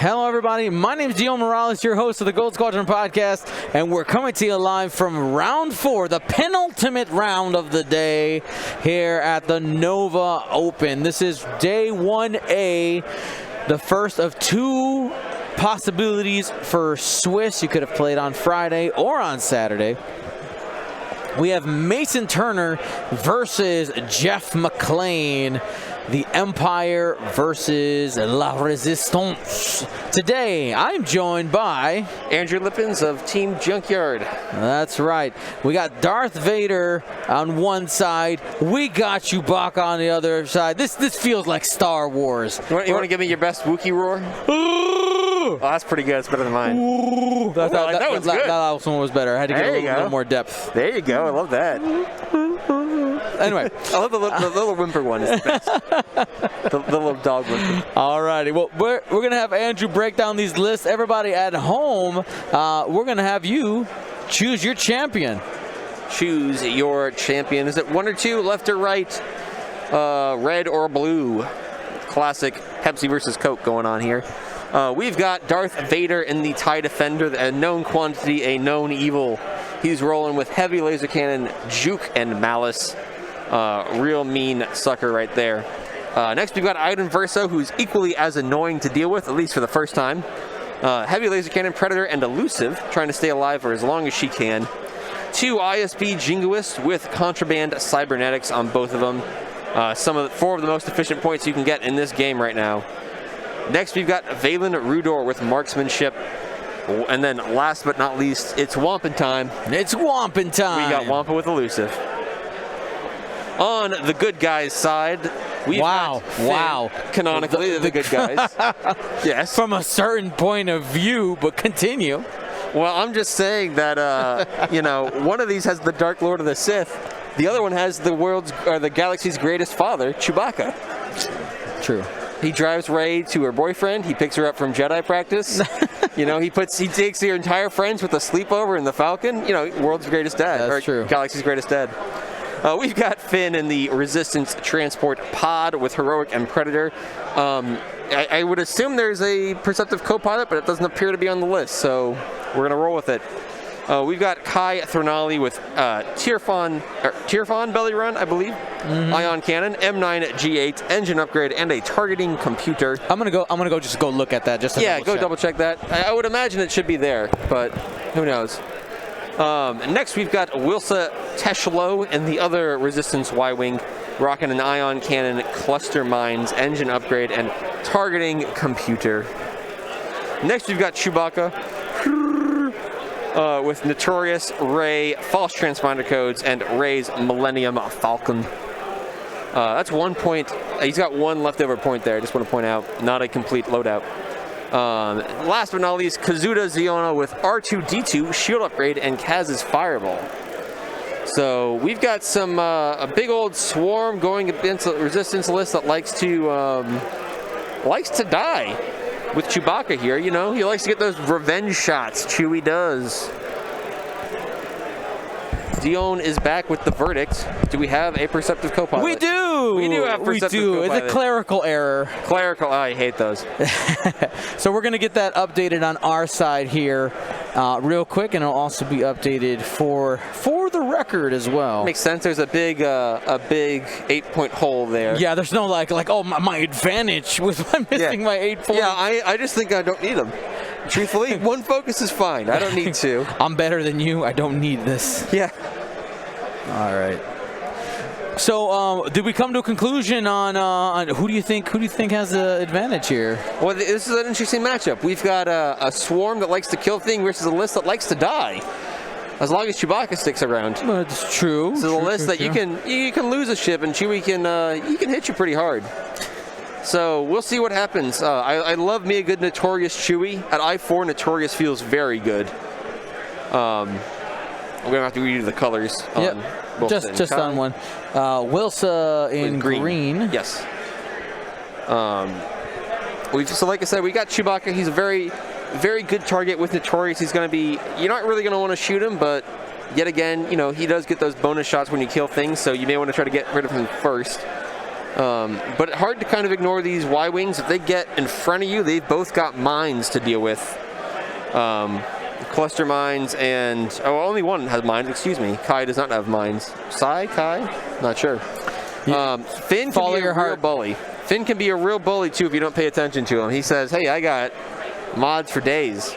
Hello, everybody. My name is Gio Morales, your host of the Gold Squadron podcast, and we're coming to you live from round 4, the penultimate round of the day here at the Nova Open. This is day 1A, the first of 2 possibilities for Swiss. You could have played on Friday or on Saturday. We have Mason Turner versus Jeff McClain. The Empire versus La Resistance. Today, I'm joined by Andrew Lippins of Team Junkyard. That's right. We got Darth Vader on one side. We got Chewbacca on the other side. This feels like Star Wars. You want to give me your best Wookiee roar? Oh, that's pretty good. It's better than mine. That one's good. That last one was better. I had to get a little more depth. There you go. I love that. Anyway, I love the little whimper one. Is the best. the little dog whimper. All righty. Well, we're going to have Andrew break down these lists. Everybody at home, we're going to have you choose your champion. Choose your champion. Is it 1 or 2, left or right, red or blue? Classic Pepsi versus Coke going on here. We've got Darth Vader in the TIE Defender, a known quantity, a known evil. He's rolling with heavy laser cannon, juke, and malice. Real mean sucker right there. Next, we've got Iden Verso, who's equally as annoying to deal with, at least for the first time. Heavy laser cannon, predator, and elusive, trying to stay alive for as long as she can. 2 ISB jingoists with contraband cybernetics on both of them. 4 of the most efficient points you can get in this game right now. Next, we've got Valen Rudor with marksmanship. And then, last but not least, it's Wampin time. It's Wampin time. We got Wampa with elusive. On the good guys' side, we've got Finn, canonically, the good guys. Yes. From a certain point of view, but continue. Well, I'm just saying that, one of these has the Dark Lord of the Sith. The other one has the galaxy's greatest father, Chewbacca. True. He drives Rey to her boyfriend. He picks her up from Jedi practice. He takes her entire friends with a sleepover in the Falcon. World's greatest dad. That's true. Galaxy's greatest dad. We've got Finn in the Resistance transport pod with Heroic and Predator. I would assume there's a Perceptive co-pilot, but it doesn't appear to be on the list, so we're going to roll with it. We've got Kai Thronali with Tirfon belly run, I believe. Ion cannon, M9 G8 engine upgrade, and a targeting computer. I'm gonna go just go look at that. Double check that. I would imagine it should be there, but who knows? Next, we've got Wilsa Teshlo and the other Resistance Y-Wing, rocking an ion cannon, cluster mines, engine upgrade, and targeting computer. Next, we've got Chewbacca with Notorious, Rey, false transponder codes, and Rey's Millennium Falcon. That's 1 point. He's got 1 leftover point there. I just want to point out, not a complete loadout. Last but not least, Kazuda Ziona with R2-D2, shield upgrade, and Kaz's Fireball. So we've got some a big old swarm going against a Resistance list that likes to die with Chewbacca here. He likes to get those revenge shots. Chewie does. Dion is back with the verdict. Do we have a Perceptive co-pilot? We do! We do have Perceptive co-pilot. It's a clerical error. I hate those. So we're going to get that updated on our side here real quick, and it'll also be updated for the record as well. Makes sense. There's a big 8-point hole there. Yeah, there's no my advantage was I'm missing my 8 points. Yeah, I just think I don't need them. Truthfully, 1 focus is fine. I don't need 2. I'm better than you. I don't need this. Yeah. All right. So, did we come to a conclusion on who do you think has the advantage here? Well, this is an interesting matchup. We've got a swarm that likes to kill things versus a list that likes to die. As long as Chewbacca sticks around. That's true. So the list that you can lose a ship and Chewie can hit you pretty hard. So we'll see what happens. I love me a good Notorious Chewie. At I-4, Notorious feels very good. We're going to have to redo the colors. Yep, just on one. Wilsa in green. Yes. So like I said, we got Chewbacca. He's a very, very good target with Notorious. He's going to be, you're not really going to want to shoot him, but yet again, he does get those bonus shots when you kill things, so you may want to try to get rid of him first. But hard to kind of ignore these Y-Wings. If they get in front of you, they've both got mines to deal with. Cluster mines and... Oh, only one has mines, excuse me. Kai does not have mines. Kai? Not sure. Finn can be a real bully. Finn can be a real bully, too, if you don't pay attention to him. He says, hey, I got mods for days.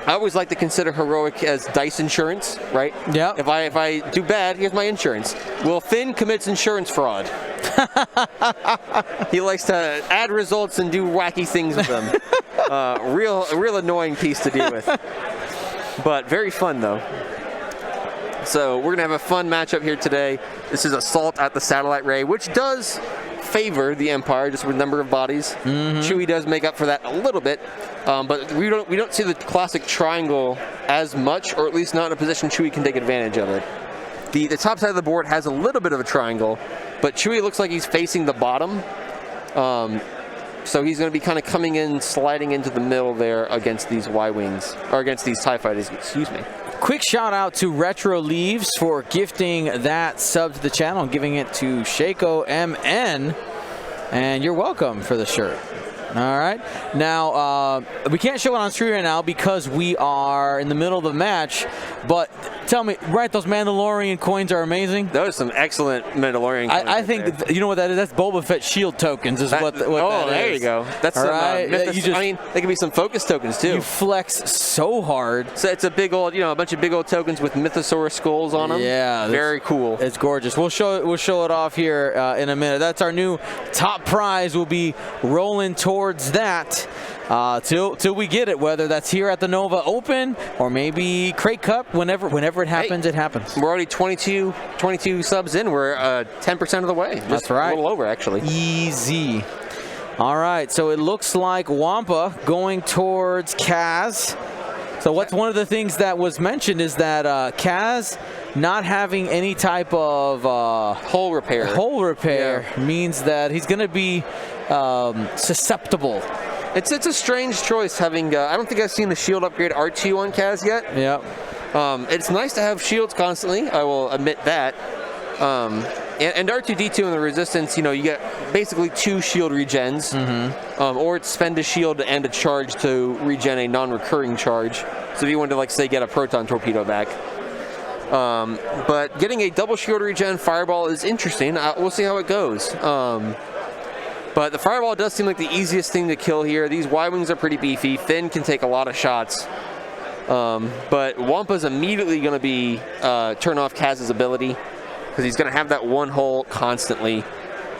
I always like to consider heroic as dice insurance, right? Yeah. If I do bad, here's my insurance. Well, Finn commits insurance fraud. He likes to add results and do wacky things with them. A real annoying piece to deal with. But very fun, though. So we're going to have a fun matchup here today. This is Assault at the Satellite Ray, which does favor the Empire just with number of bodies. Chewie does make up for that a little bit, but we don't see the classic triangle as much, or at least not in a position Chewie can take advantage of it. The top side of the board has a little bit of a triangle, but Chewie looks like he's facing the bottom, so he's going to be kind of coming in, sliding into the middle there against these Y-Wings, or against these TIE fighters, excuse me. Quick shout out to Retro Leaves for gifting that sub to the channel and giving it to Shaco MN. And you're welcome for the shirt. All right. Now, we can't show it on screen right now because we are in the middle of the match. But tell me, right, those Mandalorian coins are amazing? Those are some excellent Mandalorian coins. I think, you know what that is? That's Boba Fett shield tokens is what that is. Oh, there you go. That's some, right? I mean, they can be some focus tokens, too. You flex so hard. So it's a big old, a bunch of big old tokens with Mythosaurus skulls on them. Yeah. Very cool. It's gorgeous. We'll show it off here in a minute. That's our new top prize. We'll be rolling towards that till we get it, whether that's here at the Nova Open or maybe Crate Cup. Whenever it happens, it happens. We're already 22 subs in. We're 10% of the way. That's right. A little over, actually. Easy. All right, so it looks like Wampa going towards Kaz. So what's one of the things that was mentioned is that Kaz not having any type of hull repair means that he's going to be susceptible. It's a strange choice having. I don't think I've seen the shield upgrade R2 on Kaz yet. Yep. It's nice to have shields constantly. I will admit that. And R2-D2 in the Resistance, you get basically 2 shield regens, or it's spend a shield and a charge to regen a non-recurring charge. So if you wanted to, like, say, get a proton torpedo back. But getting a double shield regen fireball is interesting. We'll see how it goes. But the fireball does seem like the easiest thing to kill here. These Y-Wings are pretty beefy. Finn can take a lot of shots. But Wampa's immediately going to be turn off Kaz's ability, because he's going to have that one hole constantly.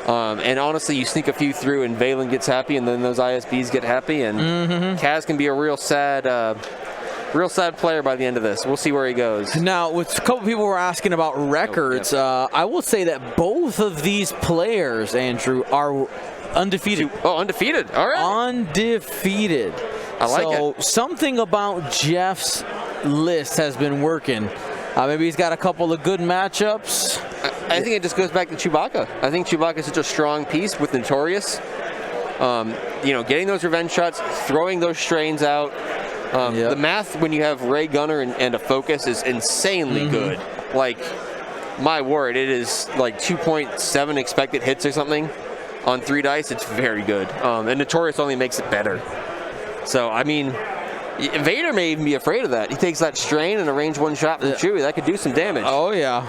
And honestly, you sneak a few through and Valen gets happy, and then those ISBs get happy, and Kaz can be a real sad player by the end of this. We'll see where he goes. Now, a couple people were asking about records. I will say that both of these players, Andrew, are undefeated. Oh, undefeated. All right. Undefeated. I like it. So something about Jeff's list has been working. Maybe he's got a couple of good matchups. I think it just goes back to Chewbacca. I think Chewbacca is such a strong piece with Notorious. Getting those revenge shots, throwing those strains out. The math when you have Ray Gunner and a focus is insanely good. Like, my word, it is like 2.7 expected hits or something on 3 dice. It's very good. And Notorious only makes it better. So, I mean, Vader may even be afraid of that. He takes that strain and a range 1 shot from Chewie. That could do some damage. Oh, yeah.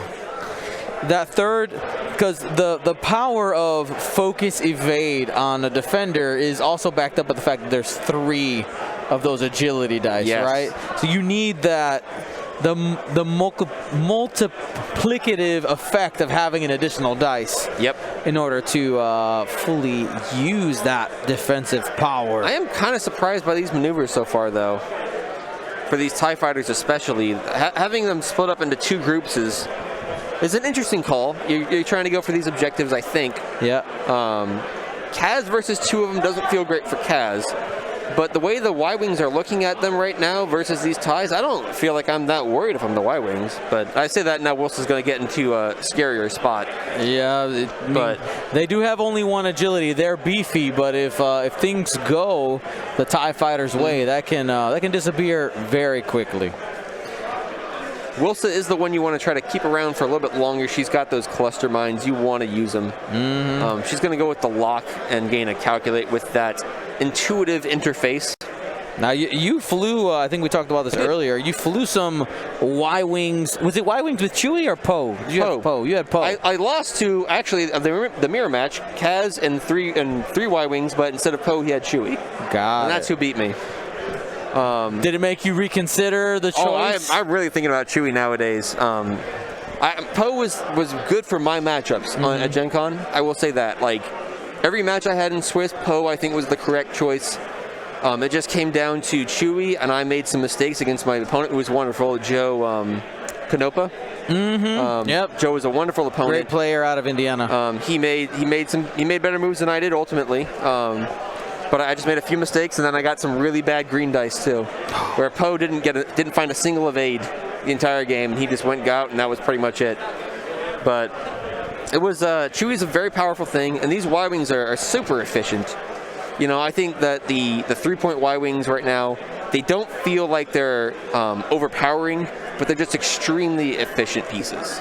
That third, because the power of focus evade on a defender is also backed up by the fact that there's 3 of those agility dice, right? So you need that, the multiplicative effect of having an additional dice. In order to fully use that defensive power. I am kind of surprised by these maneuvers so far, though. For these TIE fighters especially. Having them split up into 2 groups is an interesting call. You're trying to go for these objectives, I think. Kaz versus 2 of them doesn't feel great for Kaz. But the way the Y-Wings are looking at them right now versus these TIEs, I don't feel like I'm that worried if I'm the Y-Wings. But I say that now Wilson's going to get into a scarier spot. But they do have only 1 agility. They're beefy, but if things go the TIE fighter's way, that can disappear very quickly. Wilsa is the one you want to try to keep around for a little bit longer. She's got those cluster mines. You want to use them. She's going to go with the lock and gain a calculate with that intuitive interface. Now, you flew, I think we talked about this earlier, you flew some Y-Wings. Was it Y-Wings with Chewie or Poe? You had Poe. You had Poe. I lost to, actually, the mirror match, Kaz and three Y-Wings, but instead of Poe, he had Chewie. And that's who beat me. Did it make you reconsider the choice? I'm really thinking about Chewie nowadays. Poe was good for my matchups at Gen Con. I will say that. Like, every match I had in Swiss, Poe, I think, was the correct choice. It just came down to Chewie, and I made some mistakes against my opponent, who was wonderful, Joe Canopa. Yep. Joe was a wonderful opponent. Great player out of Indiana. He made better moves than I did ultimately. But I just made a few mistakes, and then I got some really bad green dice too, where Poe didn't find a single evade the entire game, and he just went out, and that was pretty much it. But it was Chewie's a very powerful thing, and these Y-Wings are super efficient. You know, I think that the 3-point Y-Wings right now, they don't feel like they're overpowering, but they're just extremely efficient pieces.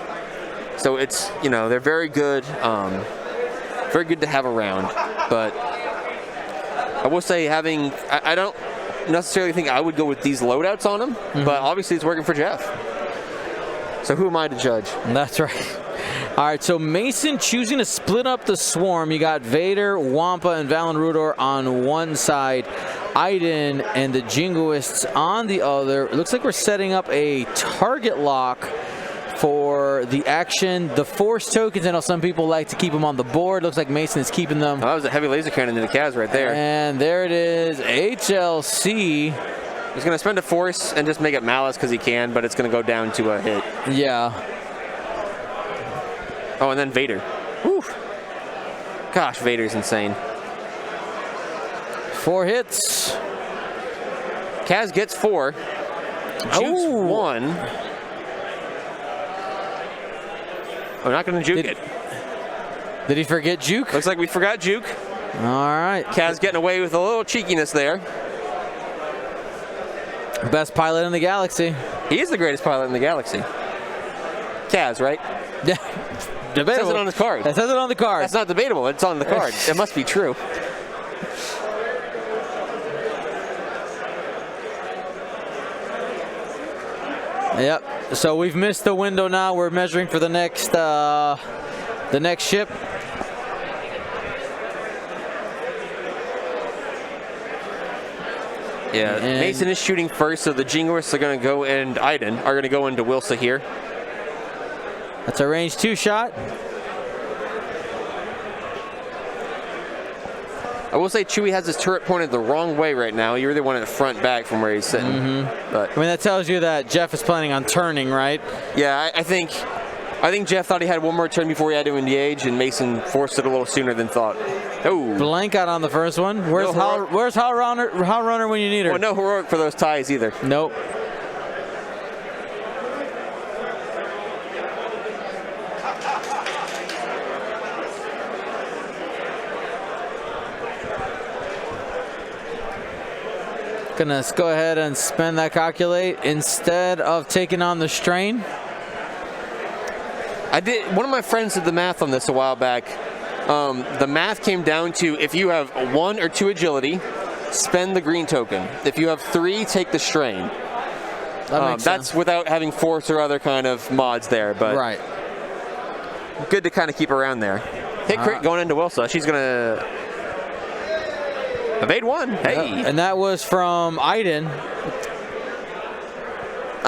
So it's, you know, they're very good to have around. But I will say I don't necessarily think I would go with these loadouts on them, but obviously it's working for Jeff. So who am I to judge? That's right. All right, so Mason choosing to split up the swarm. You got Vader, Wampa, and Valen Rudor on one side, Iden and the Jingoists on the other. It looks like we're setting up a target lock for the action. The Force tokens, I know some people like to keep them on the board. Looks like Mason is keeping them. Oh, that was a heavy laser cannon into the Kaz right there. And there it is, HLC. He's going to spend a Force and just make it Malice because he can, but it's going to go down to a hit. Yeah. Oh, and then Vader. Whew. Gosh, Vader's insane. 4 hits. Kaz gets 4. Jukes 1. I'm not going to juke it. Did he forget Juke? Looks like we forgot Juke. All right. Kaz getting away with a little cheekiness there. Best pilot in the galaxy. He is the greatest pilot in the galaxy. Kaz, right? Yeah. Debatable. It says it on his card. It says it on the card. That's not debatable. It's on the card. It must be true. Yep. So we've missed the window now. We're measuring for the next ship. Yeah, and Mason is shooting first, so the Jingoists are going to go, and Iden are going to go into Wilsa here. That's a range 2 shot. I will say Chewie has his turret pointed the wrong way right now. You really want it front back from where he's sitting. But I mean, that tells you that Jeff is planning on turning, right? Yeah, I think Jeff thought he had one more turn before he had to engage, and Mason forced it a little sooner than thought. Oh, blank out on the first one. Where's Hal Runner when you need her? Well, no heroic for those ties either. Nope. Gonna go ahead and spend that calculate instead of taking on the strain. One of my friends did the math on this a while back. The math came down to if you have 1 or 2 agility, spend the green token. If you have 3, take the strain. That's without having force or other kind of mods there, but right. Good to kind of keep around there. Hit crit going into Wilsa. She's gonna evade 1. Hey, and that was from Iden. I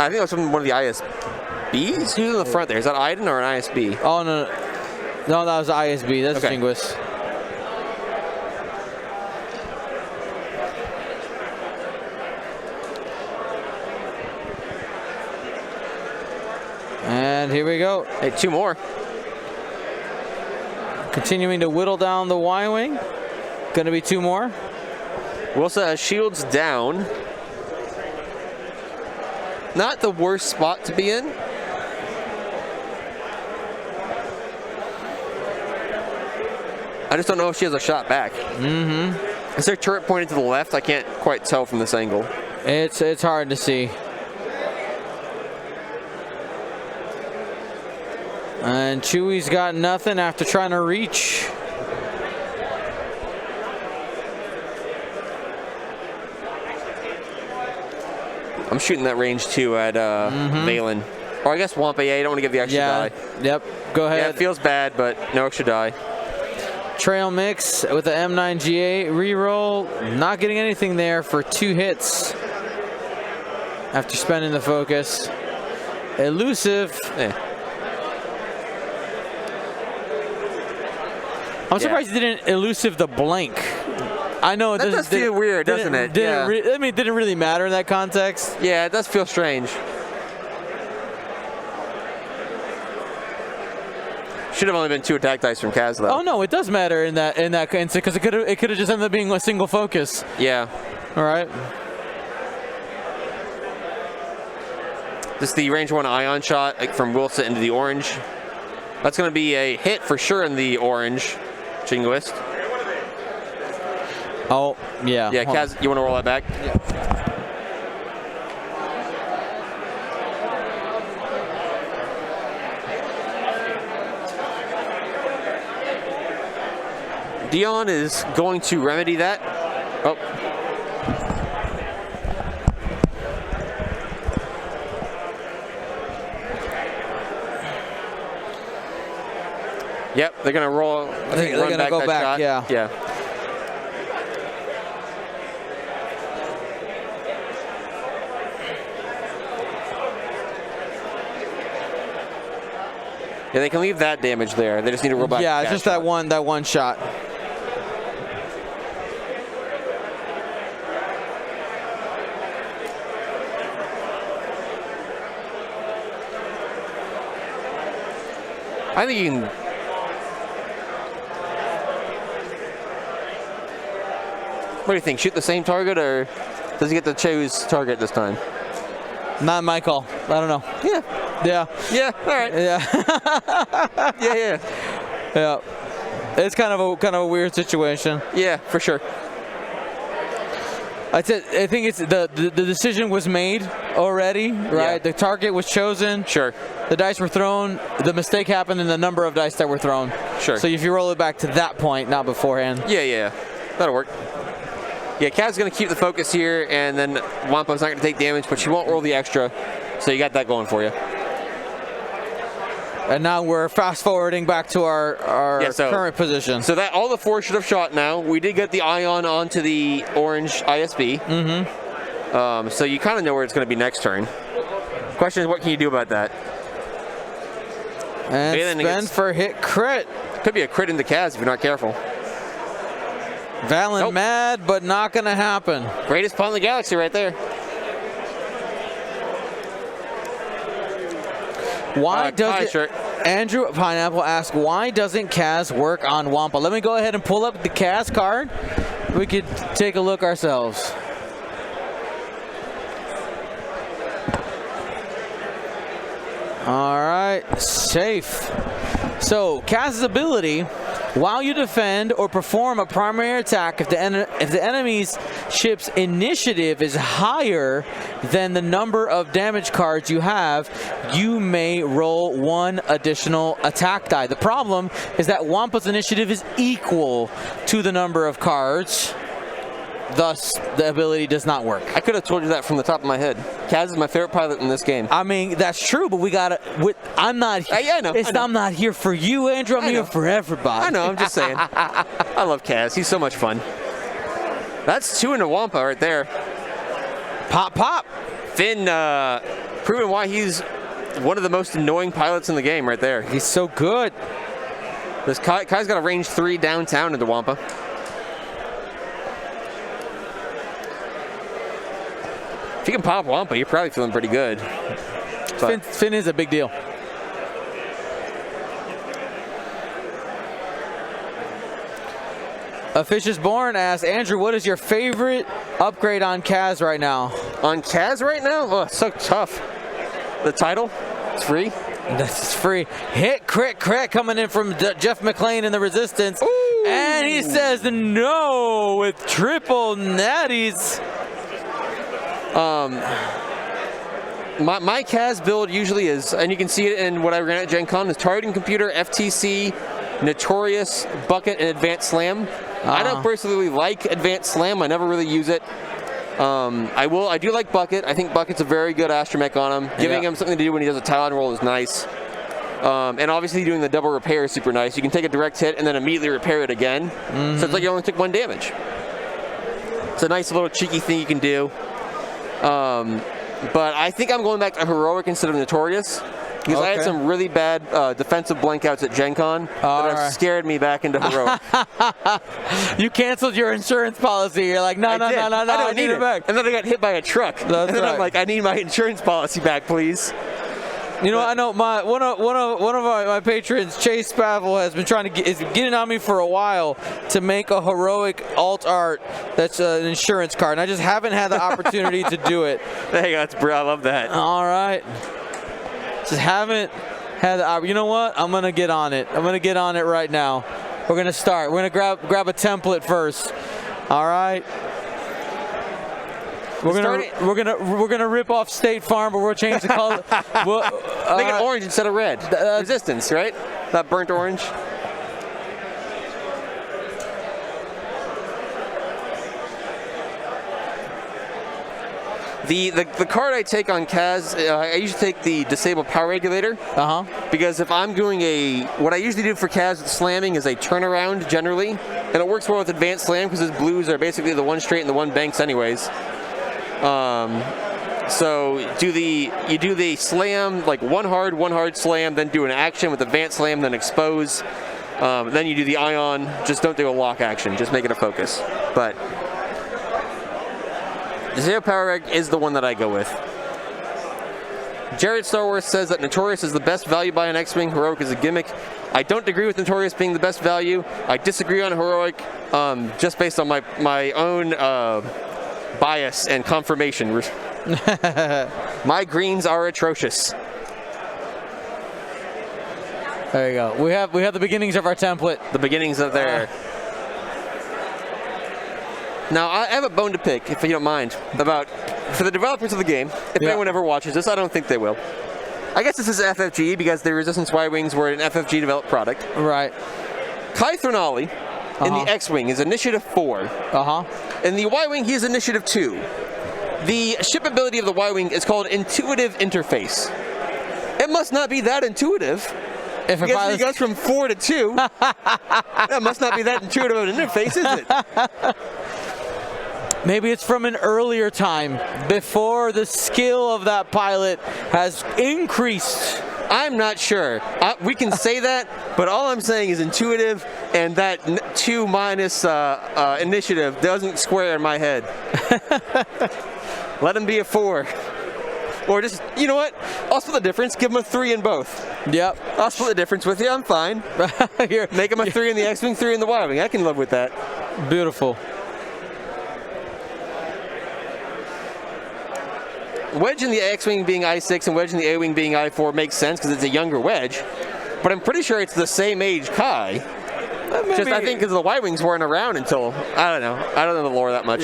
think it was from one of the ISBs. Who's in the front there? Is that Iden or an ISB? Oh no, that was ISB. That's okay. Jingoist. And here we go. Hey, 2 more. Continuing to whittle down the Y-Wing. Gonna be 2 more. Wilsa has shields down. Not the worst spot to be in. I just don't know if she has a shot back. Is there turret pointed to the left? I can't quite tell from this angle. It's hard to see. And Chewy's got nothing after trying to reach. I'm shooting that range too at Valen. Or I guess Wampa, yeah, you don't want to give the extra die. Yep, go ahead. Yeah, it feels bad, but no extra die. Trail Mix with the M9GA reroll. Not getting anything there for 2 hits after spending the focus. Elusive. I'm surprised he didn't elusive the blank. I know it does feel weird, doesn't it? I mean, it didn't really matter in that context. Yeah, it does feel strange. Should have only been 2 attack dice from Kaz, though. Oh no, it does matter in that instance because it could have just ended up being a single focus. Yeah. All right. This is the range 1 ion shot from Wilson into the orange. That's going to be a hit for sure in the orange. Jingoist. Oh, yeah. Yeah, Kaz, you want to roll that back? Yeah. Dion is going to remedy that. Oh. Yep, they're going to roll. They're going to go back, shot. yeah. Yeah. Yeah, they can leave that damage there. They just need to roll back. Yeah, just that one shot. I think you can. What do you think? Shoot the same target, or does he get to choose target this time? Not my call. I don't know. Yeah. Yeah. Yeah. All right. Yeah. Yeah. Yeah. It's kind of a weird situation. Yeah, for sure. I think it's the decision was made already, right? Yeah. The target was chosen. Sure. The dice were thrown. The mistake happened in the number of dice that were thrown. Sure. So if you roll it back to that point, not beforehand. Yeah. That'll work. Yeah, Kaz's going to keep the focus here, and then Wampa's not going to take damage, but she won't roll the extra. So you got that going for you. And now we're fast forwarding back to our current position. So that all the 4 should have shot now. We did get the ion onto the orange ISB. Mm-hmm. So you kind of know where it's going to be next turn. Question is, what can you do about that? And spend for hit crit. Could be a crit into Kaz if you're not careful. Valen mad, but not going to happen. Greatest pawn in the galaxy right there. Why does Andrew Pineapple asks, why doesn't Kaz work on Wampa? Let me go ahead and pull up the Kaz card. We could take a look ourselves. All right, safe. So Kaz's ability, while you defend or perform a primary attack, if the enemy's ship's initiative is higher than the number of damage cards you have, you may roll 1 additional attack die. The problem is that Wampa's initiative is equal to the number of cards. Thus, the ability does not work. I could have told you that from the top of my head. Kaz is my favorite pilot in this game. I mean, that's true, but we gotta. I'm not. I know. I'm not here for you, Andrew. I'm here for everybody. I know. I'm just saying. I love Kaz. He's so much fun. That's 2 into Wampa right there. Pop. Finn proving why he's one of the most annoying pilots in the game right there. He's so good. This Kai's got a range 3 downtown into Wampa. If you can pop Wampa, you're probably feeling pretty good. Finn is a big deal. A Fish is Born asks, Andrew, what is your favorite upgrade on Kaz right now? On Kaz right now? Oh, it's so tough. The title? It's free? That's free. Hit, crit coming in from Jeff McClain in the Resistance. Ooh. And he says no with triple natties. my Kaz build usually is, and you can see it in what I ran at Gen Con, is Targeting Computer, FTC, Notorious, Bucket, and Advanced Slam. I don't personally like Advanced Slam. I never really use it. I do like Bucket. I think Bucket's a very good astromech on him. Giving him something to do when he does a Talon roll is nice. And obviously doing the double repair is super nice. You can take a direct hit and then immediately repair it again. So it's like you only took 1 damage. It's a nice little cheeky thing you can do. But I think I'm going back to Heroic instead of Notorious. Because I had some really bad defensive blankouts at Gen Con that have scared me back into Heroic. You canceled your insurance policy. You're like, no, I need it back. And then I got hit by a truck. And then I'm like, I need my insurance policy back, please. You know, I know one of my patrons, Chase Spavel, has been is getting on me for a while to make a Heroic alt art that's an insurance card, and I just haven't had the opportunity to do it. There you go, I love that. All right. Just haven't had the you know what? I'm gonna get on it. I'm gonna get on it right now. We're gonna start. We're gonna grab a template first. All right. We're gonna rip off State Farm, but we'll change the color. Make it orange instead of red. Resistance, right? That burnt orange. The card I take on Kaz, I usually take the Disable Power Regulator. Because if I'm doing what I usually do for Kaz with slamming is a turnaround generally, and it works well with Advanced Slam because his blues are basically the 1 straight and the 1 banks anyways. So you do the slam, like 1 hard slam, then do an action with Advanced Slam, then expose. Then you do the ion. Just don't do a lock action. Just make it a focus. But Zero Power Reg is the one that I go with. Jared Star Wars says that Notorious is the best value buy on X-Wing. Heroic is a gimmick. I don't agree with Notorious being the best value. I disagree on Heroic just based on my own bias and confirmation. My greens are atrocious. There you go. We have the beginnings of our template. The beginnings of their. Now I have a bone to pick, if you don't mind, for the developers of the game. If anyone ever watches this, I don't think they will. I guess this is FFG because the Resistance Y-Wings were an FFG developed product. Right. Kai Thronali in the X-Wing is Initiative 4. In the Y-Wing, he is Initiative 2. The ship ability of the Y-Wing is called Intuitive Interface. It must not be that intuitive. If he goes from 4 to 2, that must not be that intuitive of an interface, is it? Maybe it's from an earlier time, before the skill of that pilot has increased. I'm not sure. We can say that, but all I'm saying is intuitive, and that 2 minus initiative doesn't square in my head. Let him be a 4. Or just, you know what? I'll split the difference. Give him a 3 in both. Yep. I'll split the difference with you. I'm fine. Make him a 3 in the X-Wing, 3 in the Y-Wing. I can live with that. Beautiful. Wedge in the X-Wing being I-6 and Wedge in the A-Wing being I-4 makes sense because it's a younger Wedge. But I'm pretty sure it's the same age Kai. Just I think because the Y-Wings weren't around until, I don't know. I don't know the lore that much.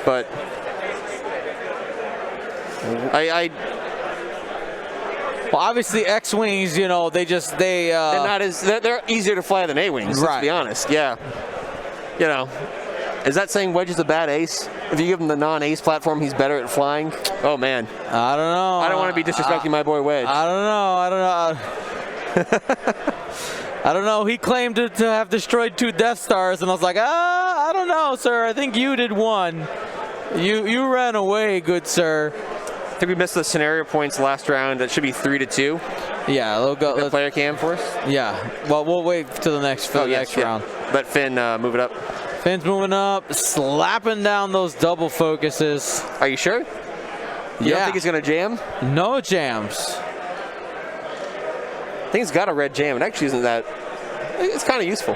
But well, obviously X-Wings, you know, they're easier to fly than A-Wings, let's be honest. Yeah. You know, is that saying Wedge is a bad ace? If you give him the non-ace platform, he's better at flying? Oh, man. I don't know. I don't want to be disrespecting my boy Wedge. I don't know. I don't know. He claimed to have destroyed 2 Death Stars, and I was like, I don't know, sir. I think you did 1. You ran away, good sir. I think we missed the scenario points last round. That should be 3 to 2. Yeah, they'll go. The player cam for us? Yeah. Well, we'll wait till the next round. Let Finn move it up. Finn's moving up, slapping down those double focuses. Are you sure? You don't think he's going to jam? No jams. I think he's got a red jam. It actually isn't that. It's kind of useful.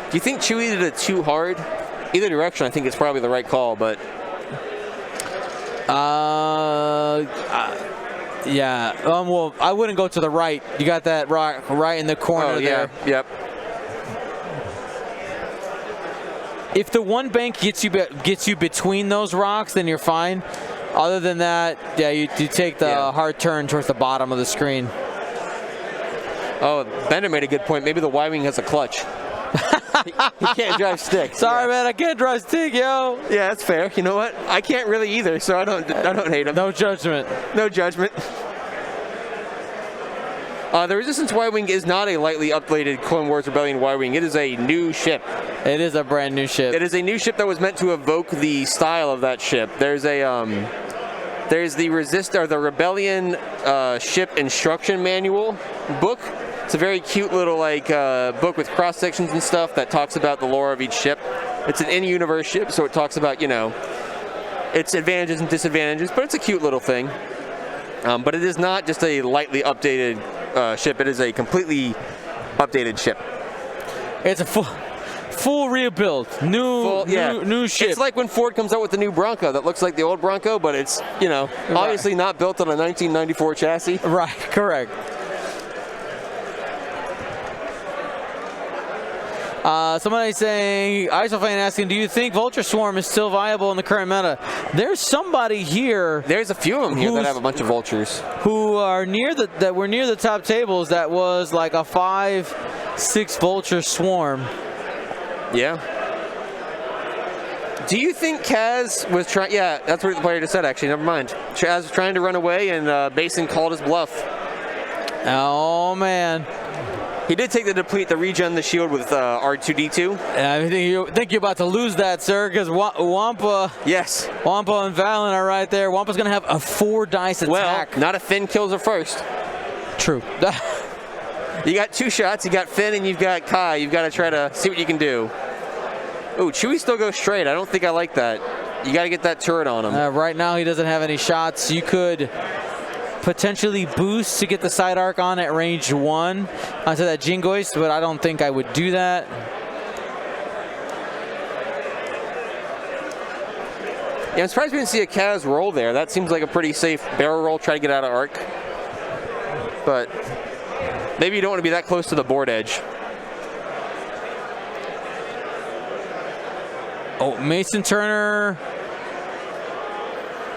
Do you think Chewie did it too hard? Either direction, I think it's probably the right call, but. Yeah. Well, I wouldn't go to the right. You got that right in the corner there. Yep. If the one bank gets you between those rocks, then you're fine. Other than that, yeah, you take the hard turn towards the bottom of the screen. Oh, Bender made a good point. Maybe the Y-Wing has a clutch. He can't drive stick. Sorry, man, I can't drive stick, yo. Yeah, that's fair. You know what? I can't really either, so I don't hate him. No judgment. No judgment. The Resistance Y-Wing is not a lightly updated Clone Wars Rebellion Y-Wing. It is a new ship. It is a brand new ship. It is a new ship that was meant to evoke the style of that ship. There's the Rebellion ship instruction manual book. It's a very cute little book with cross sections and stuff that talks about the lore of each ship. It's an in-universe ship, so it talks about its advantages and disadvantages. But it's a cute little thing. But it is not just a lightly updated ship. It is a completely updated ship. It's a full rebuild, new ship. It's like when Ford comes out with the new Bronco that looks like the old Bronco, but it's obviously not built on a 1994 chassis. Right, correct. Somebody saying, ISOFan asking, do you think Vulture Swarm is still viable in the current meta? There's somebody here. There's a few of them here that have a bunch of vultures. Who are that were near the top tables that was like a 5-6 Vulture Swarm. Yeah. Do you think Kaz was trying? Yeah, that's what the player just said, actually. Never mind. Kaz was trying to run away, and Basin called his bluff. Oh, man. He did take the regen the shield with R2-D2. I think you're about to lose that, sir, because Wampa. Yes. Wampa and Valen are right there. Wampa's going to have a 4-dice attack. Well, not if Finn kills her first. True. You got 2 shots. You got Finn and you've got Kai. You've got to try to see what you can do. Oh, Chewie still goes straight. I don't think I like that. You got to get that turret on him. Right now, he doesn't have any shots. You could potentially boost to get the side arc on at range 1 onto that Jingoist, but I don't think I would do that. Yeah, I'm surprised we didn't see a Kaz roll there. That seems like a pretty safe barrel roll, try to get out of arc. But maybe you don't want to be that close to the board edge. Oh, Mason Turner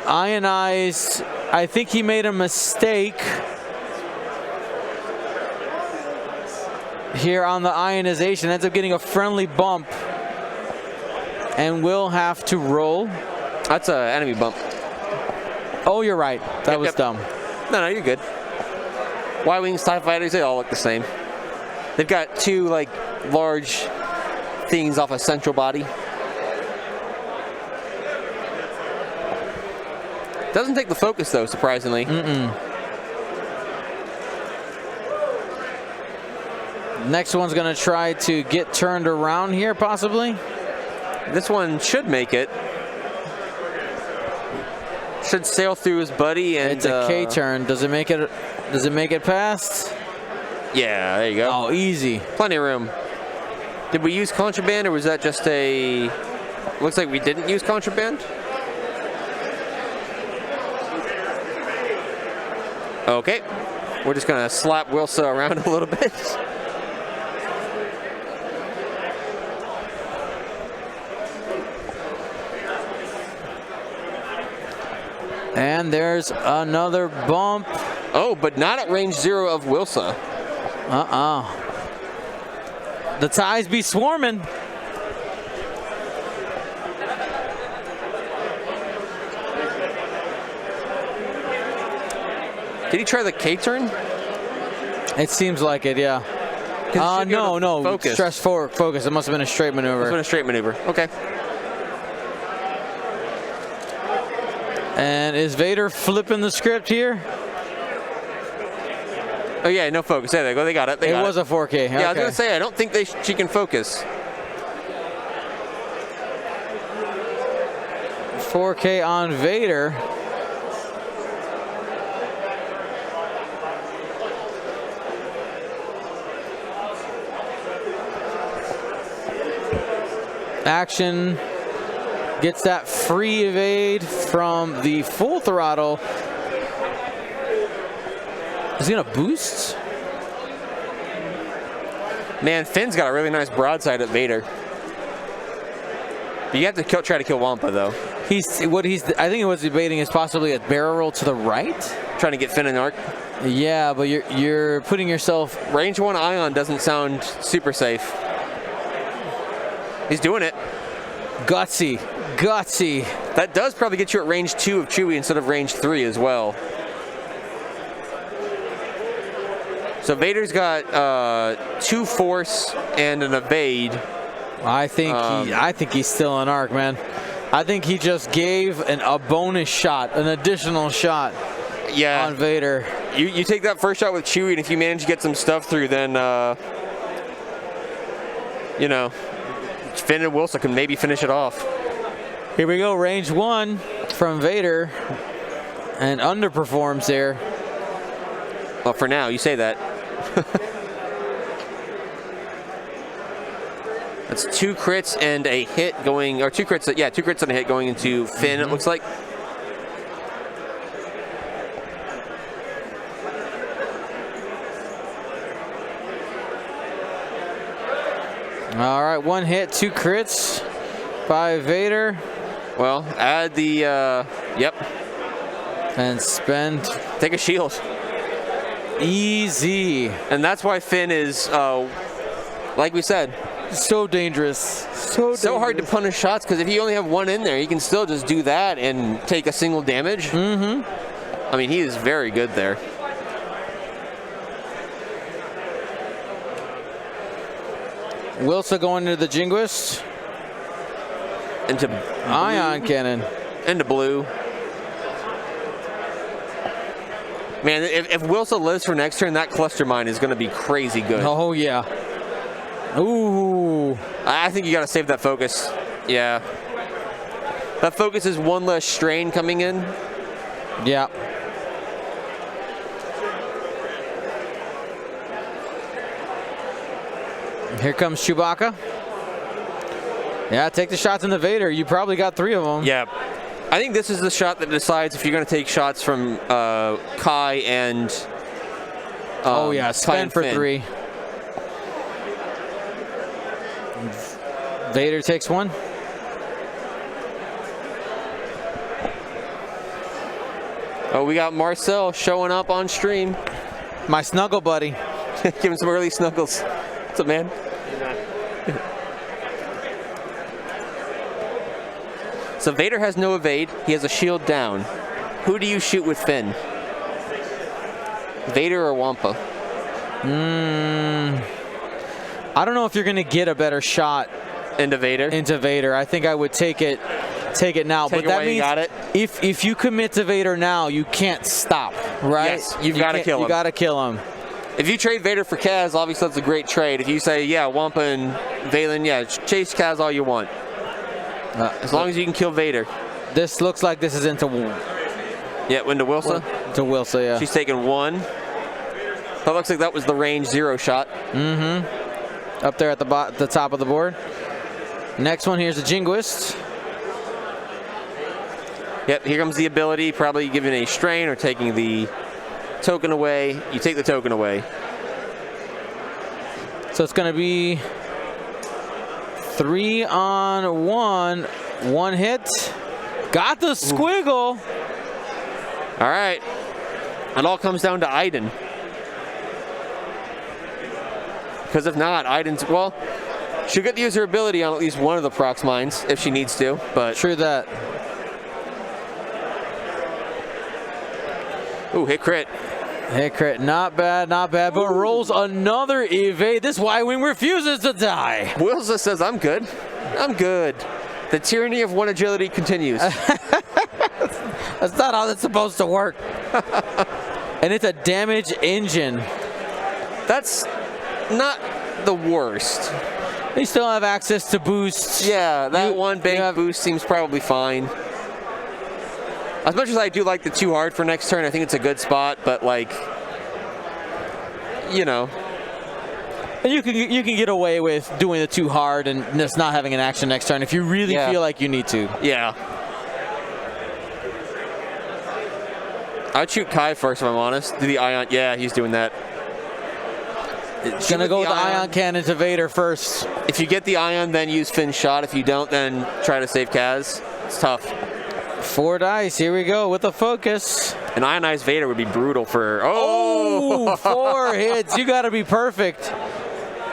ionized. I think he made a mistake here on the ionization. Ends up getting a friendly bump and will have to roll. That's an enemy bump. Oh, you're right. That was dumb. No, you're good. Y-Wings, TIE Fighters, they all look the same. They've got 2 large things off a central body. Doesn't take the focus though, surprisingly. Next one's gonna try to get turned around here, possibly. This one should make it. Should sail through his buddy, and it's a K turn. Does it make it? Does it make it past? Yeah, there you go. Oh, easy. Plenty of room. Did we use contraband, or was that just a? Looks like we didn't use contraband. Okay, we're just gonna slap Wilsa around a little bit. And there's another bump. Oh, but not at range 0 of Wilsa. The ties be swarming. Did he try the K-turn? It seems like it, yeah. No. Focus. Stress forward focus. It must have been a straight maneuver. Must have been a straight maneuver. Okay. And is Vader flipping the script here? Oh yeah, no focus. There they go. They got it. It was a 4K. Okay. Yeah, I was gonna say I don't think she can focus. 4K on Vader. Action gets that free evade from the full throttle. Is he gonna boost? Man, Finn's got a really nice broadside at Vader. But you have to try to kill Wampa, though. I think what he's debating is possibly a barrel roll to the right. Trying to get Finn and Arc. Yeah, but you're putting yourself. Range 1 Ion doesn't sound super safe. He's doing it. Gutsy. That does probably get you at range 2 of Chewie instead of range 3 as well. So Vader's got 2 Force and an Evade. I think he's still an Arc, man. I think he just gave a bonus shot, an additional shot. Yeah. On Vader. You take that first shot with Chewie, and if you manage to get some stuff through, then you know, Finn and Wilson can maybe finish it off. Here we go, range 1 from Vader, and underperforms there. Well, for now, you say that. That's 2 crits and a hit going, or 2 crits, yeah, 2 crits and a hit going into Finn, it looks like. All right, 1 hit, 2 crits by Vader. Well, add the, yep. And spend. Take a shield. Easy. And that's why Finn is, like we said, so dangerous. So hard to punish shots, because if you only have 1 in there, you can still just do that and take a single damage. Mm-hmm. I mean, he is very good there. Wilsa going into the Jinguist. Into Ion Cannon. Into blue. Man, if Wilsa lives for next turn, that cluster mine is going to be crazy good. Oh, yeah. Ooh. I think you got to save that focus. Yeah. That focus is 1 less strain coming in. Yeah. Here comes Chewbacca. Yeah, take the shots in the Vader. You probably got 3 of them. Yeah. I think this is the shot that decides if you're going to take shots from Kai and oh, yeah, spend for 3. Vader takes 1. Oh, we got Marcel showing up on stream. My snuggle buddy. Give him some early snuggles. What's up, man? So Vader has no evade. He has a shield down. Who do you shoot with Finn? Vader or Wampa? I don't know if you're going to get a better shot into Vader. I think I would take it now. But that means if you commit to Vader now, you can't stop, right? Yes, you've got to kill him. You got to kill him. If you trade Vader for Kaz, obviously that's a great trade. If you say, yeah, Wampa and Valen, yeah, chase Kaz all you want. As long as you can kill Vader. This looks like this is into... Yeah, into Wilsa? To Wilsa, yeah. She's taking 1. That looks like that was the range 0 shot. Mm-hmm. Up there at the top of the board. Next one, here's the Jinguist. Yep, here comes the ability, probably giving a strain or taking the token away. You take the token away. So it's going to be 3 on 1. 1 hit. Got the squiggle. All right. It all comes down to Iden. Because if not, Iden's, well, she'll get to use her ability on at least one of the prox mines if she needs to, but. True that. Ooh, hit crit. Hit crit, not bad, but rolls another evade. This Y-Wing refuses to die. Wilsa says, I'm good. I'm good. The tyranny of 1 agility continues. That's not how that's supposed to work. And it's a damage engine. That's not the worst. They still have access to boosts. Yeah, that one bank boost seems probably fine. As much as I do like the too hard for next turn, I think it's a good spot, but like, you know. You can get away with doing the too hard and just not having an action next turn if you really feel like you need to. Yeah. I'd shoot Kai first if I'm honest. Do the Ion. Yeah, he's doing that. It's gonna go with the ion cannon to Vader first. If you get the ion, then use Finn's shot. If you don't, then try to save Kaz. It's tough. 4 dice. Here we go with the focus. An ionized Vader would be brutal for. Oh, 4 hits. You got to be perfect.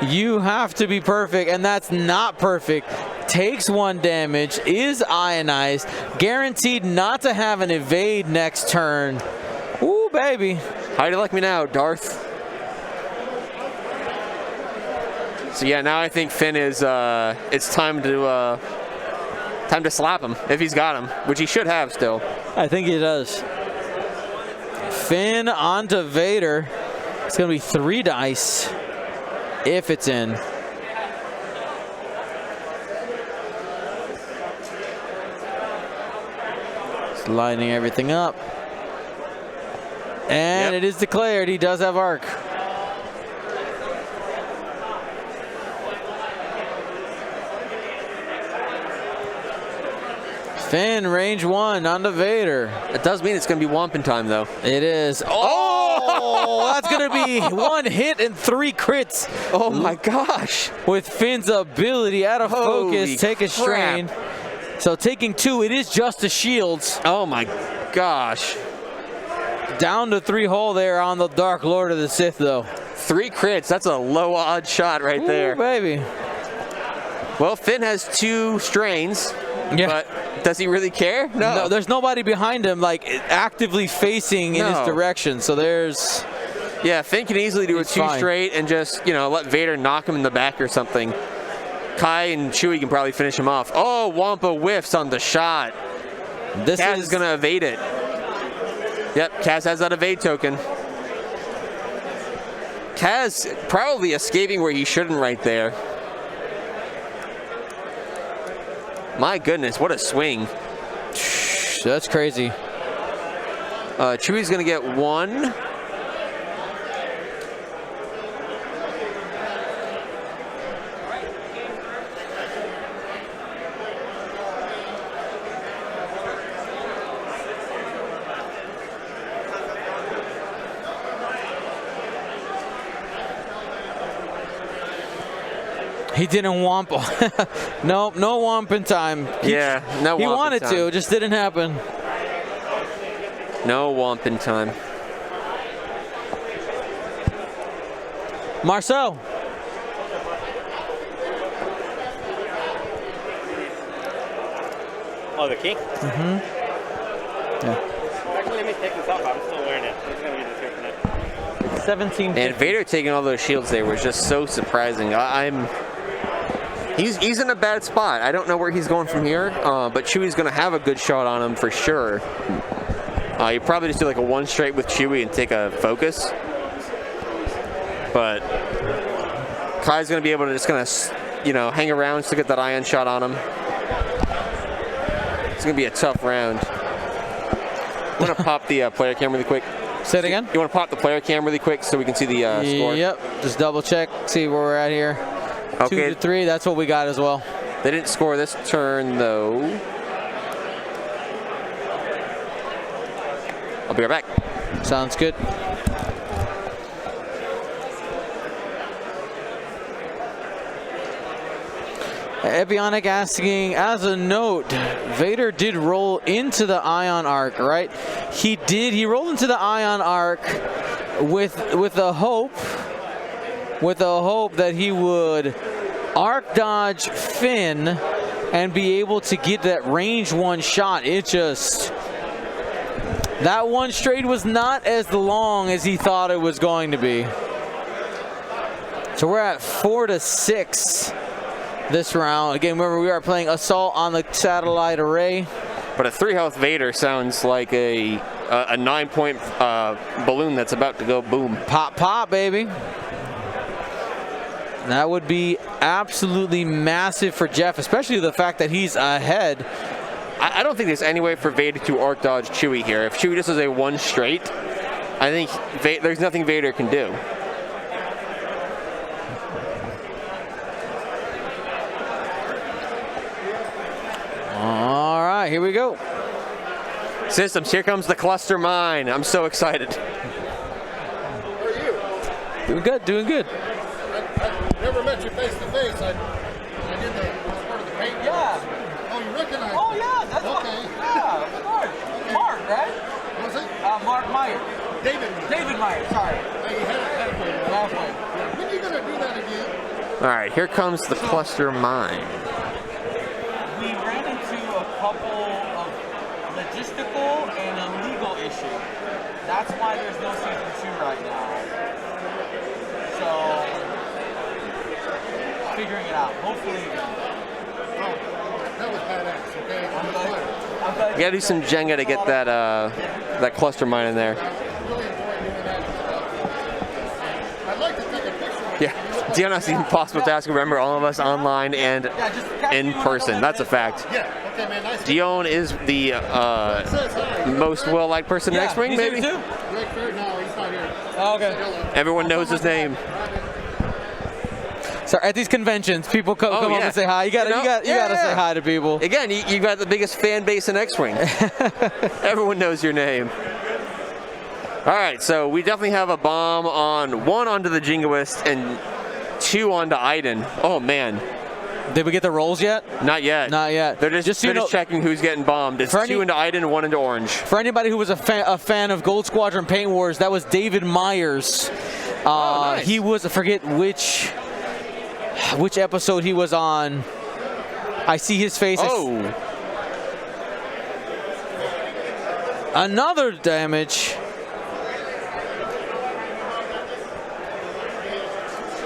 You have to be perfect, and that's not perfect. Takes 1 damage, is ionized, guaranteed not to have an evade next turn. Ooh, baby. How do you like me now, Darth? So yeah, now I think Finn is. It's time to slap him if he's got him, which he should have still. I think he does. Finn onto Vader. It's gonna be 3 dice if it's in. Just lining everything up. And it is declared he does have arc. Finn, range 1 onto Vader. It does mean it's going to be Wampin time, though. It is. Oh, that's going to be 1 hit and 3 crits. Oh, my gosh. With Finn's ability out of focus, take a strain. So taking 2, it is just the shields. Oh, my gosh. Down to 3 hull there on the Dark Lord of the Sith, though. 3 crits. That's a low odd shot right there. Baby. Well, Finn has 2 strains. Yeah. But does he really care? No, there's nobody behind him, like, actively facing in his direction. So there's... Yeah, Finn can easily do a 2 straight and just, you know, let Vader knock him in the back or something. Kai and Chewie can probably finish him off. Oh, Wampa whiffs on the shot. Kaz is going to evade it. Yep, Kaz has that evade token. Kaz probably escaping where he shouldn't right there. My goodness, what a swing. That's crazy. Chewie's going to get 1. He didn't womp. Nope, no womping time. Yeah, no womping time. He wanted to, just didn't happen. No womping time. Marcel. Oh, the key? Mm-hmm. Yeah. Actually, let me take this off. I'm still wearing it. It's going to be the same tonight. 17. And Vader taking all those shields there was just so surprising. He's in a bad spot. I don't know where he's going from here, but Chewie's going to have a good shot on him for sure. You probably just do like a 1 straight with Chewie and take a focus. But Kai's going to be able to just kind of, you know, hang around to get that ion shot on him. It's going to be a tough round. I'm going to pop the player cam really quick. Say it again? You want to pop the player cam really quick so we can see the score? Yep, just double check, see where we're at here. Okay. 2 to 3, that's what we got as well. They didn't score this turn, though. I'll be right back. Sounds good. Epionic asking, as a note, Vader did roll into the ion arc, right? He did. He rolled into the ion arc with the hope that he would arc dodge Finn and be able to get that range 1 shot. It just, that 1 straight was not as long as he thought it was going to be. So we're at 4 to 6 this round. Again, remember, we are playing Assault on the Satellite Array. But a 3 health Vader sounds like a 9-point balloon that's about to go boom. Pop, pop, baby. That would be absolutely massive for Jeff, especially the fact that he's ahead. I don't think there's any way for Vader to arc dodge Chewie here. If Chewie just does a 1 straight, I think there's nothing Vader can do. All right, here we go. Systems, here comes the cluster mine. I'm so excited. How are you? Doing good, doing good. never met you face to face. I did the part of the paint. Yeah. Oh, you recognize me? Oh, yeah. That's okay. Yeah, of course. Mark, right? What was it? Mark Meyer. David. David Meyer, sorry. Hey, you had it. Halfway. When are you gonna do that again? All right, here comes the cluster mine. We ran into a couple of logistical and a legal issue. That's why there's no season 2 right now. So, figuring it out. Hopefully, Oh, that was badass. Okay. I'm glad. You gotta do some Jenga to get that that cluster mine in there. Really enjoy doing that stuff. I'd like to take a picture with Yeah, Dion, it's impossible to ask. Remember, all of us online and in person. That's a fact. you. Yeah. Okay, man. Nice. Dion is the Says hi. most well-liked person in X-Wing, he's here maybe? too? Rick Fair? No, he's not here. Oh, okay. Hello. Everyone knows his name. So at these conventions, people come up yeah. and say hi. You gotta say hi to people. Again, you got the biggest fan base in X-Wing. Everyone knows your name. All right, so we definitely have a bomb on 1 onto the Jingoist and 2 onto Iden. Oh man, Did we get the rolls yet? not yet. Not yet. They're just so you know, checking who's getting bombed. It's For 2 any- into Iden and 1 into Orange. for anybody who was a fan of Gold Squadron Paint Wars, that was David Myers. Nice. He was, I forget which episode he was on. I see his face. Oh, Another damage.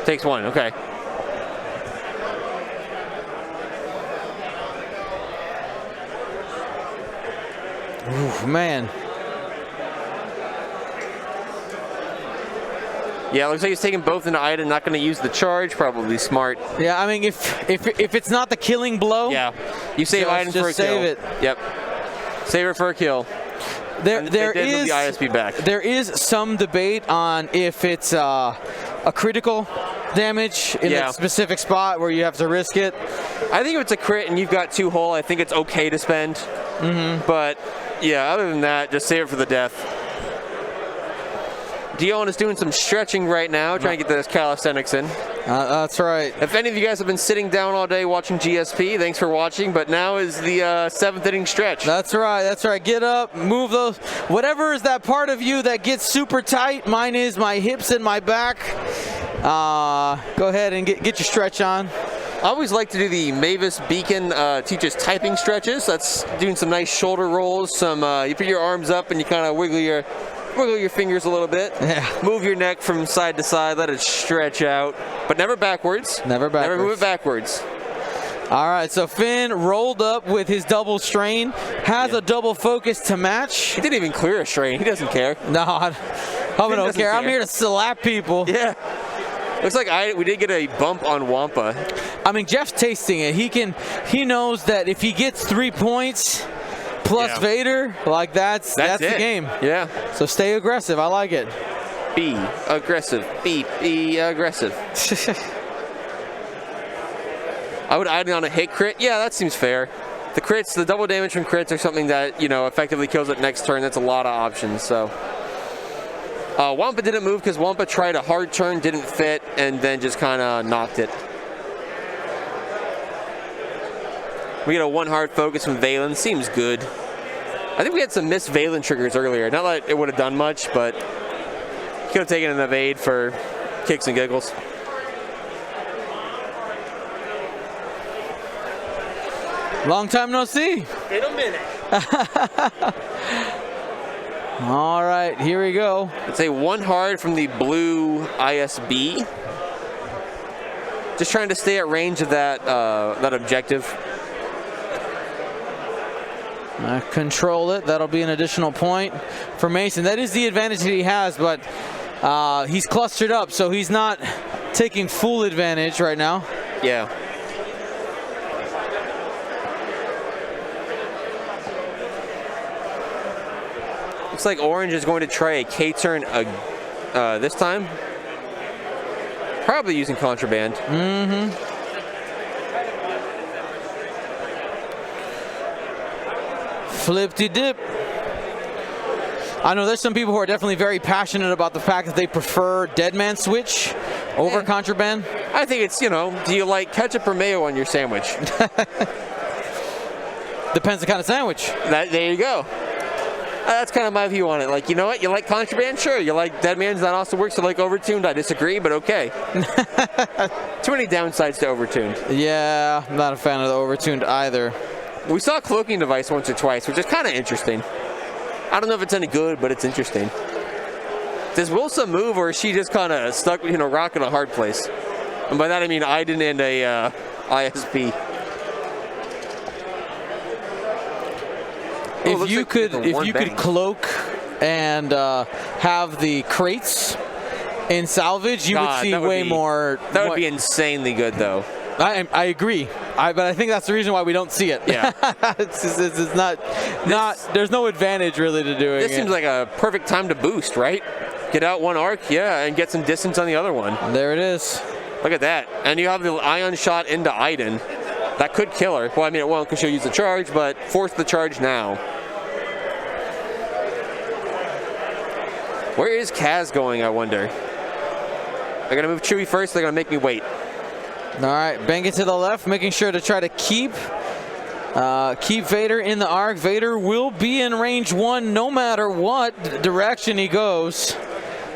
takes 1. Okay. Ooh, man. Yeah, it looks like he's taking both into Iden. Not going to use the charge. Probably smart. Yeah, I mean, if it's not the killing blow, Yeah, you save Just- Iden for a just kill. save it. Yep. Save it for a kill. there And there they did move is the ISB back. there is some debate on if it's a critical damage in Yeah. that specific spot where you have to risk it. I think if it's a crit and you've got 2 hull, I think it's okay to spend. Mm-hmm. But yeah, other than that, just save it for the death. Dion is doing some stretching right now, trying to get those calisthenics in. That's right. If any of you guys have been sitting down all day watching GSP, thanks for watching. But now is the 7th inning stretch. That's right. That's right. Get up, move those. Whatever is that part of you that gets super tight. Mine is my hips and my back. Go ahead and get your stretch on. I always like to do the Mavis Beacon teaches typing stretches. That's doing some nice shoulder rolls. Some you put your arms up and you kind of wiggle your fingers a little bit. Yeah. Move your neck from side to side. Let it stretch out, but never backwards. Never Never move it backwards. backwards. All right, so Finn rolled up with his double strain, has a double focus to match. He didn't even clear a strain. He doesn't care. No, I don't doesn't care. I'm care. here to slap people. Yeah. Looks like we did get a bump on Wampa. I mean, Jeff's tasting it. He knows that if he gets 3 points plus Yeah. Vader, like that's the it. game. Yeah. So stay aggressive. I like it. Be aggressive. Be aggressive. I would Iden on a hit crit. Yeah, that seems fair. The crits, the double damage from crits are something that, effectively kills it next turn. That's a lot of options, so. Wampa didn't move because Wampa tried a hard turn, didn't fit, and then just kind of knocked it. We get a 1 hard focus from Valen. Seems good. I think we had some missed Valen triggers earlier. Not that it would have done much, but could have taken an evade for kicks and giggles. Long time no see. In a minute. All right, here we go. It's a 1 hard from the blue ISB. Just trying to stay at range of that objective. Control it. That'll be an additional point for Mason. That is the advantage that he has, but he's clustered up, so he's not taking full advantage right now. Yeah. Looks like Orange is going to try a K-turn this time. Probably using contraband. Mm-hmm. Flip-de-dip. I know there's some people who are definitely very passionate about the fact that they prefer Deadman Switch over contraband. I think it's, you know, do you like ketchup or mayo on your sandwich? Depends the kind of sandwich. There you go. That's kind of my view on it. Like, you know what? You like contraband? Sure. You like Dead Man's That Also Works? You like Overtuned? I disagree, but okay. Too many downsides to Overtuned. Yeah, I'm not a fan of the Overtuned either. We saw a cloaking device once or twice, which is kind of interesting. I don't know if it's any good, but it's interesting. Does Wilson move, or is she just kind of stuck, you know, rocking a hard place? And by that I mean Iden and a ISP. If you could cloak and have the crates in salvage, you would see way more. That would be insanely good, though. I agree, but I think that's the reason why we don't see it. Yeah, it's not. There's no advantage really to doing it. This seems like a perfect time to boost, right? Get out one arc, yeah, and get some distance on the other one. There it is. Look at that, and you have the ion shot into Iden. That could kill her. Well, I mean, it won't because she'll use the charge, but force the charge now. Where is Kaz going, I wonder? They're going to move Chewie first. They're going to make me wait. All right, bang it to the left, making sure to try to keep Vader in the arc. Vader will be in range 1 no matter what direction he goes.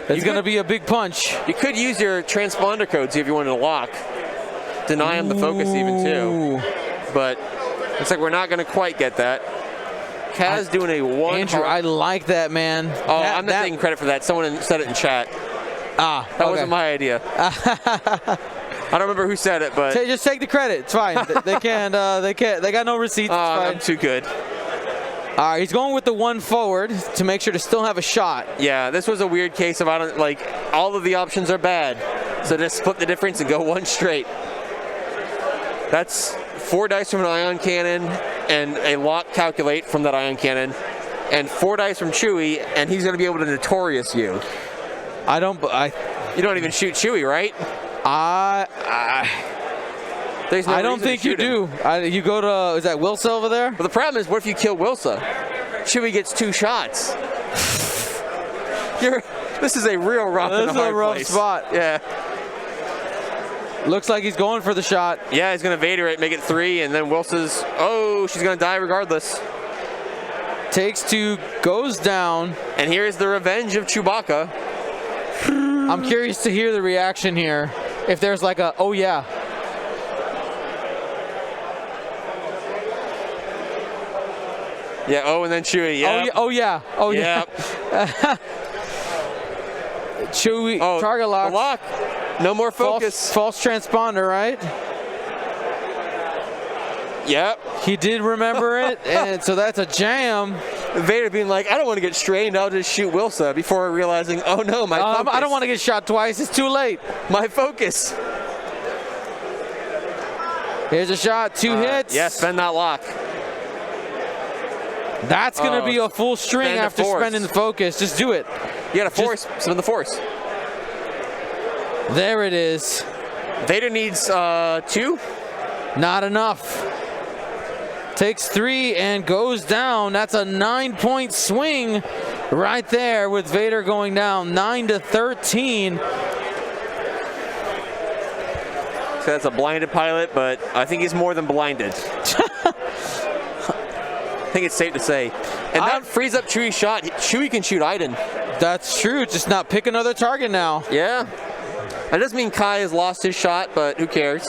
It's going to be a big punch. You could use your transponder code, see if you wanted to lock. Deny him the focus even, too. But looks like we're not going to quite get that. Kaz doing a one. Andrew, I like that, man. Oh, I'm not taking credit for that. Someone said it in chat. That wasn't my idea. I don't remember who said it, but just take the credit. It's fine. They can't. They got no receipts. It's fine. I'm too good. All right, he's going with the one forward to make sure to still have a shot. Yeah, this was a weird case of all of the options are bad, so just split the difference and go one straight. That's 4 dice from an ion cannon and a lock calculate from that ion cannon, and 4 dice from Chewie, and he's going to be able to notorious you. You don't even shoot Chewie, right? There's no I don't think you do. You go to, is that Wilsa over there? But the problem is, what if you kill Wilsa? Chewie gets 2 shots. This is a real rough and a hard place. This is a rough spot. Yeah. Looks like he's going for the shot. Yeah, he's going to Vader it, make it 3, and then Wilsa's, she's going to die regardless. Takes 2, goes down. And here's the revenge of Chewbacca. I'm curious to hear the reaction here. If there's like a, oh yeah. Yeah, and then Chewie, yeah. Oh yeah. Chewie, target lock. The lock. No more focus. False transponder, right? Yep. He did remember it, and so that's a jam. Vader being like, I don't want to get strained, I'll just shoot Wilsa, before realizing, oh no, my focus. I don't want to get shot twice, it's too late. My focus. Here's a shot, 2 hits. Yeah, spend that lock. That's going to be a full string after spending the focus. Just do it. You got to force, spend the force. There it is. Vader needs 2. Not enough. Takes 3 and goes down. That's a 9-point swing right there with Vader going down 9-13. So that's a blinded pilot, but I think he's more than blinded. I think it's safe to say. And that frees up Chewie's shot. Chewie can shoot Iden. That's true. Just not pick another target now. Yeah. That doesn't mean Kai has lost his shot, but who cares?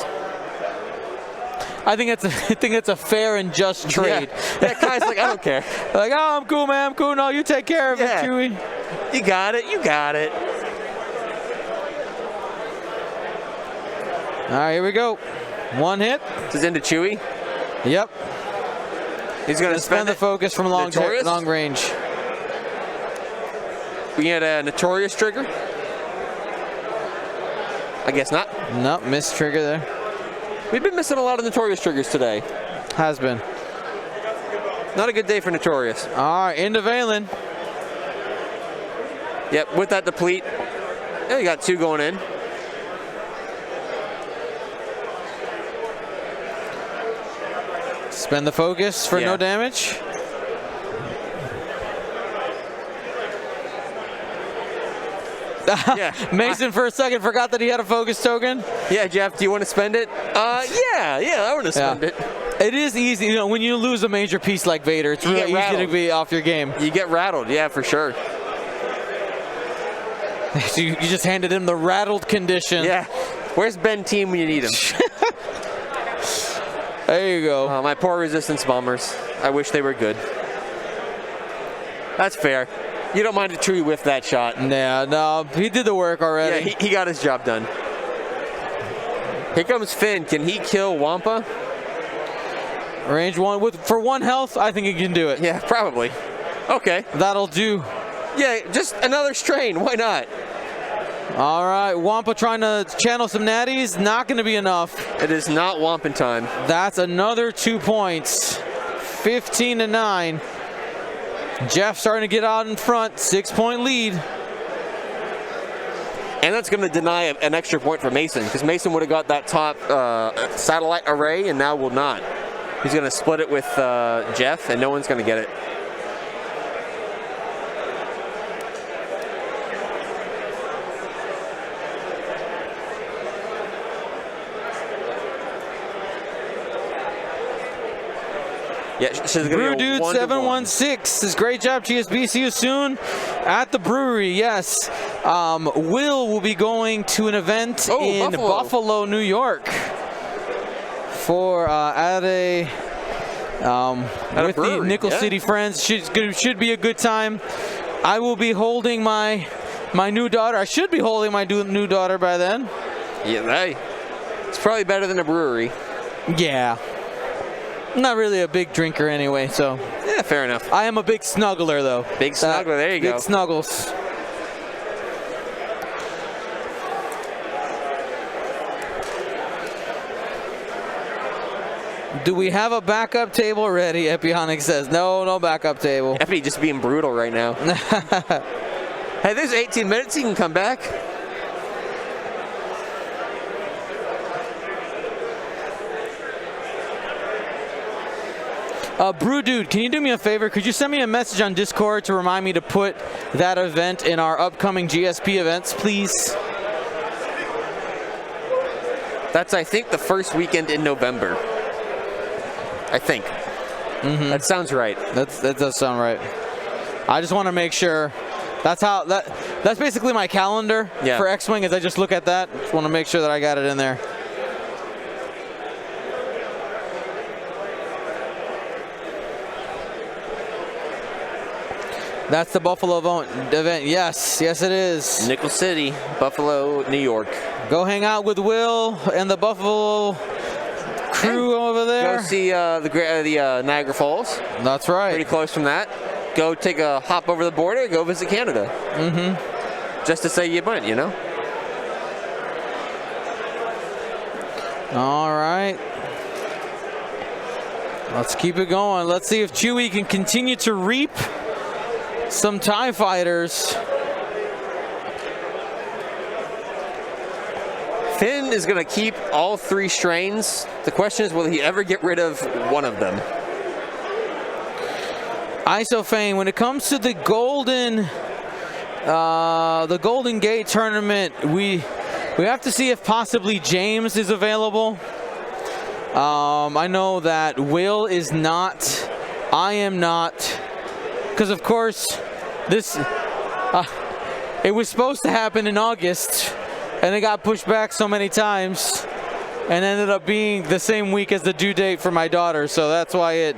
I think it's a fair and just trade. Yeah, Kai's like, I don't care. Like, oh, I'm cool, man. I'm cool. No, you take care of it, Chewie. You got it. You got it. All right, here we go. 1 hit. This is into Chewie. Yep. He's going to spend the focus from long range. We had a Notorious trigger. I guess not. Nope, missed trigger there. We've been missing a lot of Notorious triggers today. Has been. Not a good day for Notorious. All right, into Valen. Yep, with that deplete. Yeah, you got 2 going in. Spend the focus for no damage. Yeah. Mason for a second forgot that he had a focus token. Yeah, Jeff, do you want to spend it? Yeah, I want to spend it. It is easy, you know, when you lose a major piece like Vader, it's really easy to be off your game. You get rattled, yeah, for sure. So you just handed him the rattled condition. Yeah. Where's Ben Team when you need him? There you go. My poor resistance bombers. I wish they were good. That's fair. You don't mind a tree whiff that shot. Yeah, no, he did the work already. Yeah, he got his job done. Here comes Finn. Can he kill Wampa? Range 1 for 1 health, I think he can do it. Yeah, probably. Okay. That'll do. Yeah, just another strain. Why not? All right, Wampa trying to channel some natties. Not going to be enough. It is not Wampin time. That's another 2 points. 15-9. Jeff starting to get out in front. 6-point lead. And that's going to deny an extra point for Mason, because Mason would have got that top satellite array and now will not. He's going to split it with Jeff, and no one's going to get it. Yeah, she's Brew Dude 716 says, great job, GSB. See you soon at the brewery. Yes. Will be going to an event in Buffalo, New York for with the Nickel City friends. Should be a good time. I will be holding my new daughter. I should be holding my new daughter by then. Yeah, hey, it's probably better than a brewery. Yeah. I'm not really a big drinker anyway, so. Yeah, fair enough. I am a big snuggler, though. Big snuggler, there you go. Big snuggles. Do we have a backup table ready? Epionic says, no backup table. Epi just being brutal right now. Hey, there's 18 minutes, he can come back. Brew Dude, can you do me a favor? Could you send me a message on Discord to remind me to put that event in our upcoming GSP events, please? That's, I think, the first weekend in November. I think. Mm-hmm. That sounds right. That does sound right. I just want to make sure. That's basically my calendar for X-Wing, is I just look at that. Just want to make sure that I got it in there. That's the Buffalo event. Yes, it is. Nickel City, Buffalo, New York. Go hang out with Will and the Buffalo crew over there. Go see the Niagara Falls. That's right. Pretty close from that. Go take a hop over the border. Go visit Canada. Mm-hmm. Just to say you went, you know. All right. Let's keep it going. Let's see if Chewie can continue to reap some TIE fighters. Finn is going to keep all 3 strains. The question is, will he ever get rid of one of them? Isofane, when it comes to the Golden Gate tournament, we have to see if possibly James is available. I know that Will is not. I am not. Because of course, it was supposed to happen in August, and it got pushed back so many times, and ended up being the same week as the due date for my daughter. So that's why it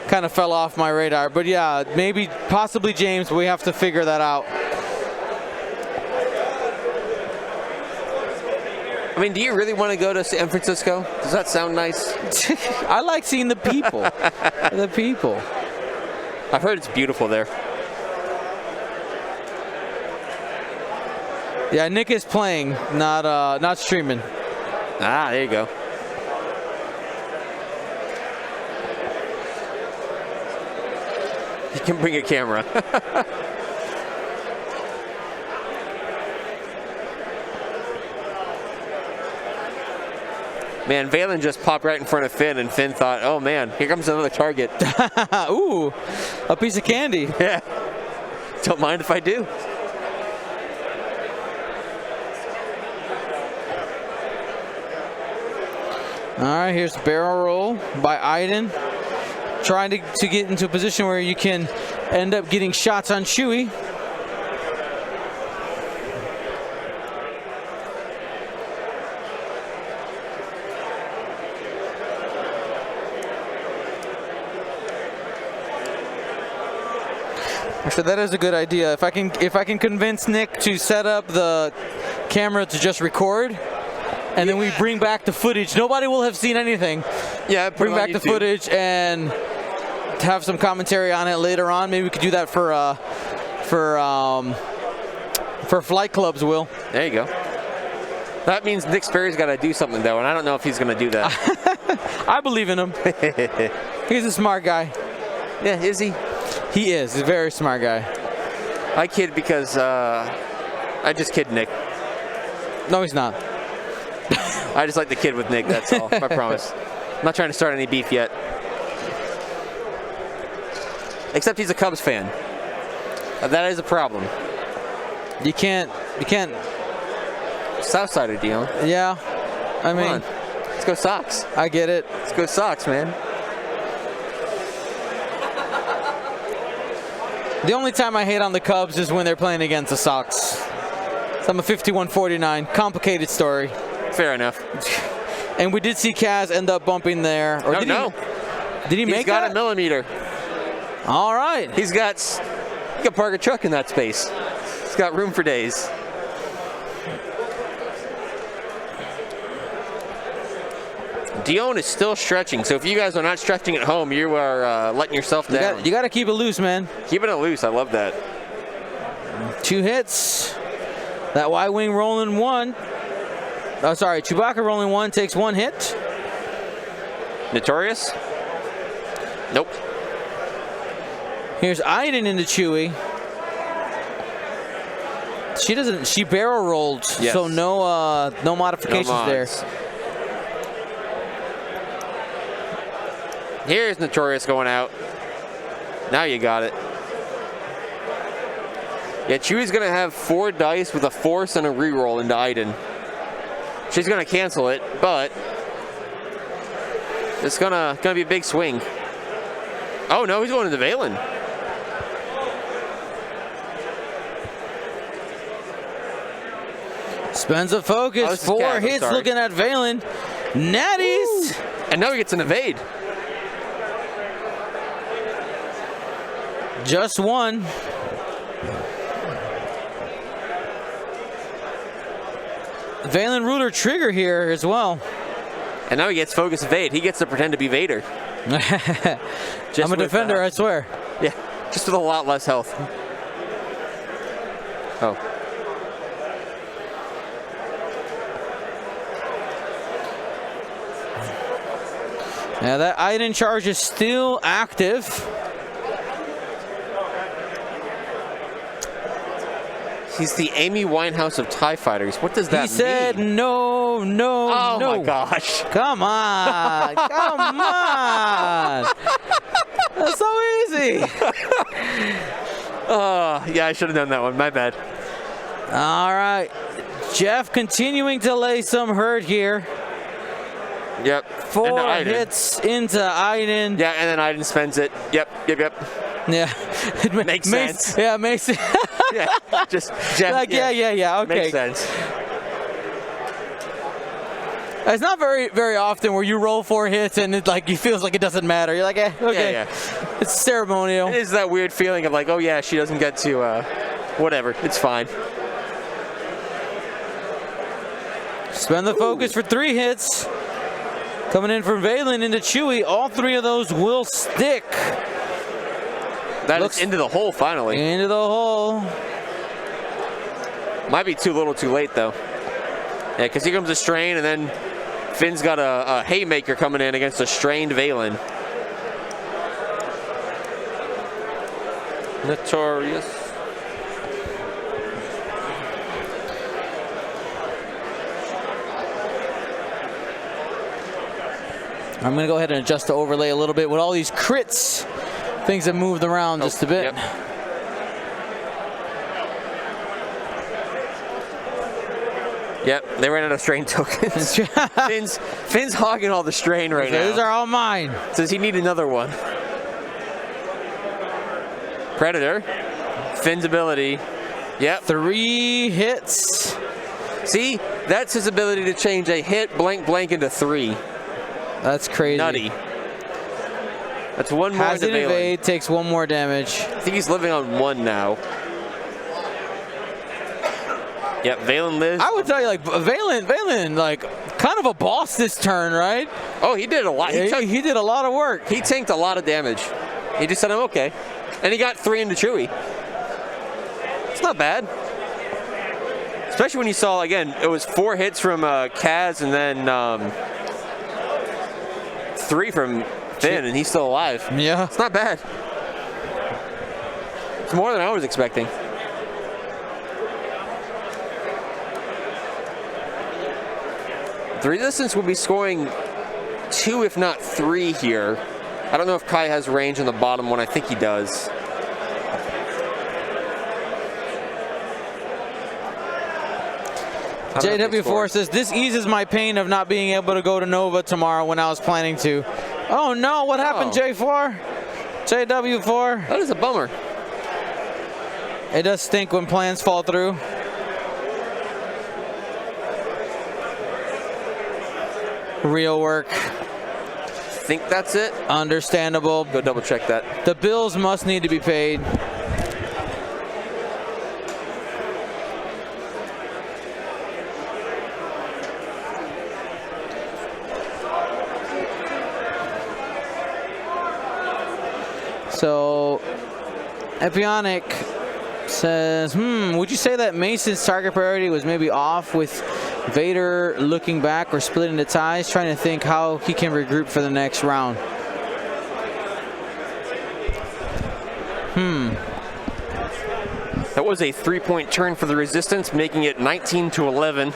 kind of fell off my radar. But yeah, maybe, possibly James. We have to figure that out. I mean, do you really want to go to San Francisco? Does that sound nice? I like seeing the people. The people. I've heard it's beautiful there. Yeah, Nick is playing, not streaming. Ah, there you go. You can bring a camera. Man, Valen just popped right in front of Finn, and Finn thought, oh man, here comes another target. Ooh, a piece of candy. Yeah. Don't mind if I do. All right, here's the barrel roll by Iden. Trying to get into a position where you can end up getting shots on Chewie. Actually, that is a good idea. If I can convince Nick to set up the camera to just record, and then we bring back the footage. Nobody will have seen anything. Yeah, bring back the footage and have some commentary on it later on. Maybe we could do that for flight clubs, Will. There you go. That means Nick Sperry's got to do something though, and I don't know if he's going to do that. I believe in him. He's a smart guy. Yeah, is he? He is. He's a very smart guy. I kid because I just kid Nick. No, he's not. I just like the kid with Nick, that's all. I promise. I'm not trying to start any beef yet. Except he's a Cubs fan. That is a problem. You can't. Southsider, Dion. Yeah. I mean, Come on. Let's go Sox. I get it. Let's go Sox, man. The only time I hate on the Cubs is when they're playing against the Sox. So I'm a 51-49. Complicated story. Fair enough. And we did see Kaz end up bumping there. Or No. Did he make that? He's got a millimeter. All right. He can park a truck in that space. He's got room for days. Dion is still stretching, so if you guys are not stretching at home, you are letting yourself down. You got to keep it loose, man. Keeping it loose, I love that. 2 hits. That Y-wing rolling 1. Oh, sorry, Chewbacca rolling 1 takes 1 hit. Notorious? Nope. Here's Iden into Chewie. She barrel rolled, yes. So no modifications there. Here's Notorious going out. Now you got it. Yeah, Chewie's gonna have 4 dice with a force and a reroll into Iden. She's gonna cancel it, but it's gonna be a big swing. Oh no, he's going into Valen. Spends a focus. 4 hits looking at Valen. Natties. Ooh. And now he gets an evade. Just 1. Valen Ruler trigger here as well. And now he gets focus evade. He gets to pretend to be Vader. I'm a defender, I swear. Yeah, just with a lot less health. Oh. Now that Iden charge is still active. He's the Amy Winehouse of TIE Fighters. What does that mean? He said no. Oh my gosh. Come on. Come on. That's so easy. Yeah, I should have done that one. My bad. All right. Jeff continuing to lay some hurt here. Yep. 4 hits into Iden. Yeah, and then Iden spends it. Yep. Yeah. Makes sense. Yeah, makes sense. Yeah, just Jeff. Like, yeah, okay. Makes sense. It's not very often where you roll 4 hits and it feels like it doesn't matter. You're like, okay. Yeah. It's ceremonial. It is that weird feeling of like, oh yeah, she doesn't get to, whatever, it's fine. Spend the focus for 3 hits. Coming in from Valen into Chewie. All 3 of those will stick. That looks into the hole finally. Into the hole. Might be too little too late though. Yeah, because here comes a strain and then Finn's got a haymaker coming in against a strained Valen. Notorious. I'm going to go ahead and adjust the overlay a little bit. With all these crits, things have moved around just a bit. Yep. Yep, they ran out of strain tokens. Finn's hogging all the strain right now. Those are all mine. Does he need another one? Predator. Finn's ability. Yep. 3 hits. See, that's his ability to change a hit blank into 3. That's crazy. Nutty. That's one more Has to an Valen. evade, takes 1 more damage. I think he's living on 1 now. Yep, Valen lives. I would tell you, like, Valen, like, kind of a boss this turn, right? Oh, he did a lot. He did a lot of work. He tanked a lot of damage. He just said, I'm okay. And he got 3 into Chewie. It's not bad. Especially when you saw, again, it was 4 hits from Kaz and then 3 from Finn, and he's still alive. Yeah. It's not bad. It's more than I was expecting. The Resistance will be scoring 2, if not 3 here. I don't know if Kai has range on the bottom one. I think he does. JW4 says, this eases my pain of not being able to go to Nova tomorrow when I was planning to. Oh no, what happened, J4? JW4? That is a bummer. It does stink when plans fall through. Real work. Think that's it? Understandable. Go double check that. The bills must need to be paid. So, Epionic says, would you say that Mason's target priority was maybe off with Vader looking back or splitting the ties, trying to think how he can regroup for the next round? That was a 3-point turn for the Resistance, making it 19-11,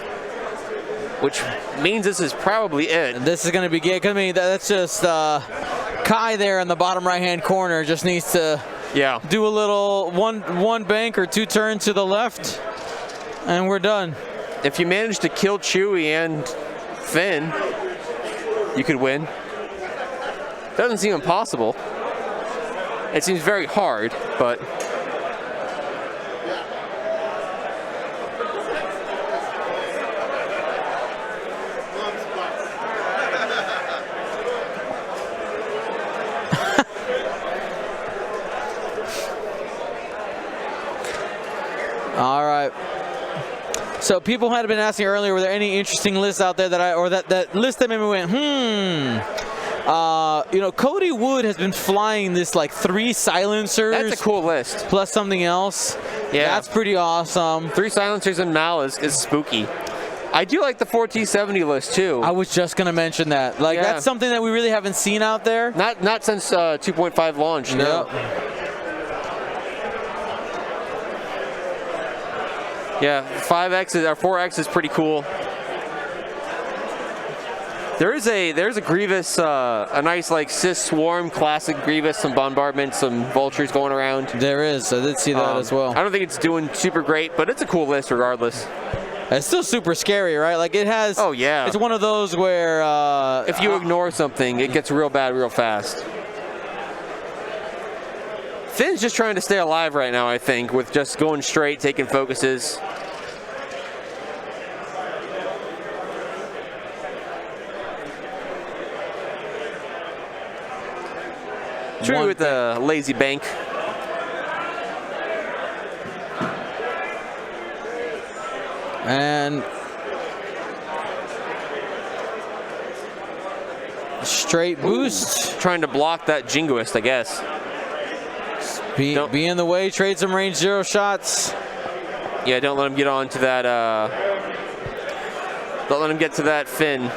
which means this is probably it. This is going to be good. I mean, that's just Kai there in the bottom right-hand corner just needs to do a little one bank or 2 turns to the left, and we're done. If you manage to kill Chewie and Finn, you could win. Doesn't seem impossible. It seems very hard, but all right. So people had been asking earlier, were there any interesting lists out there that list that maybe went, you know, Cody Wood has been flying this like 3 silencers. that's a cool list. Plus something else. Yeah. That's pretty awesome. 3 silencers and Mal is spooky. I do like the 4T70 list too. I was just gonna mention that. Like that's something that we really haven't seen out there. Not since 2.5 launch. No. Yeah, 5X or 4X is pretty cool. There's a Grievous, a nice like Cis Swarm classic Grievous, some bombardment, some vultures going around. There is. I did see that as well. I don't think it's doing super great, but it's a cool list regardless. It's still super scary, right? Like it has. Oh yeah. It's one of those where if you ignore something, it gets real bad real fast. Finn's just trying to stay alive right now, I think, with just going straight, taking focuses. True with the lazy bank. And straight boost. Trying to block that Jingoist, I guess. Be in the way, trade some range 0 shots. Yeah, don't let him get on to that, don't let him get to that fin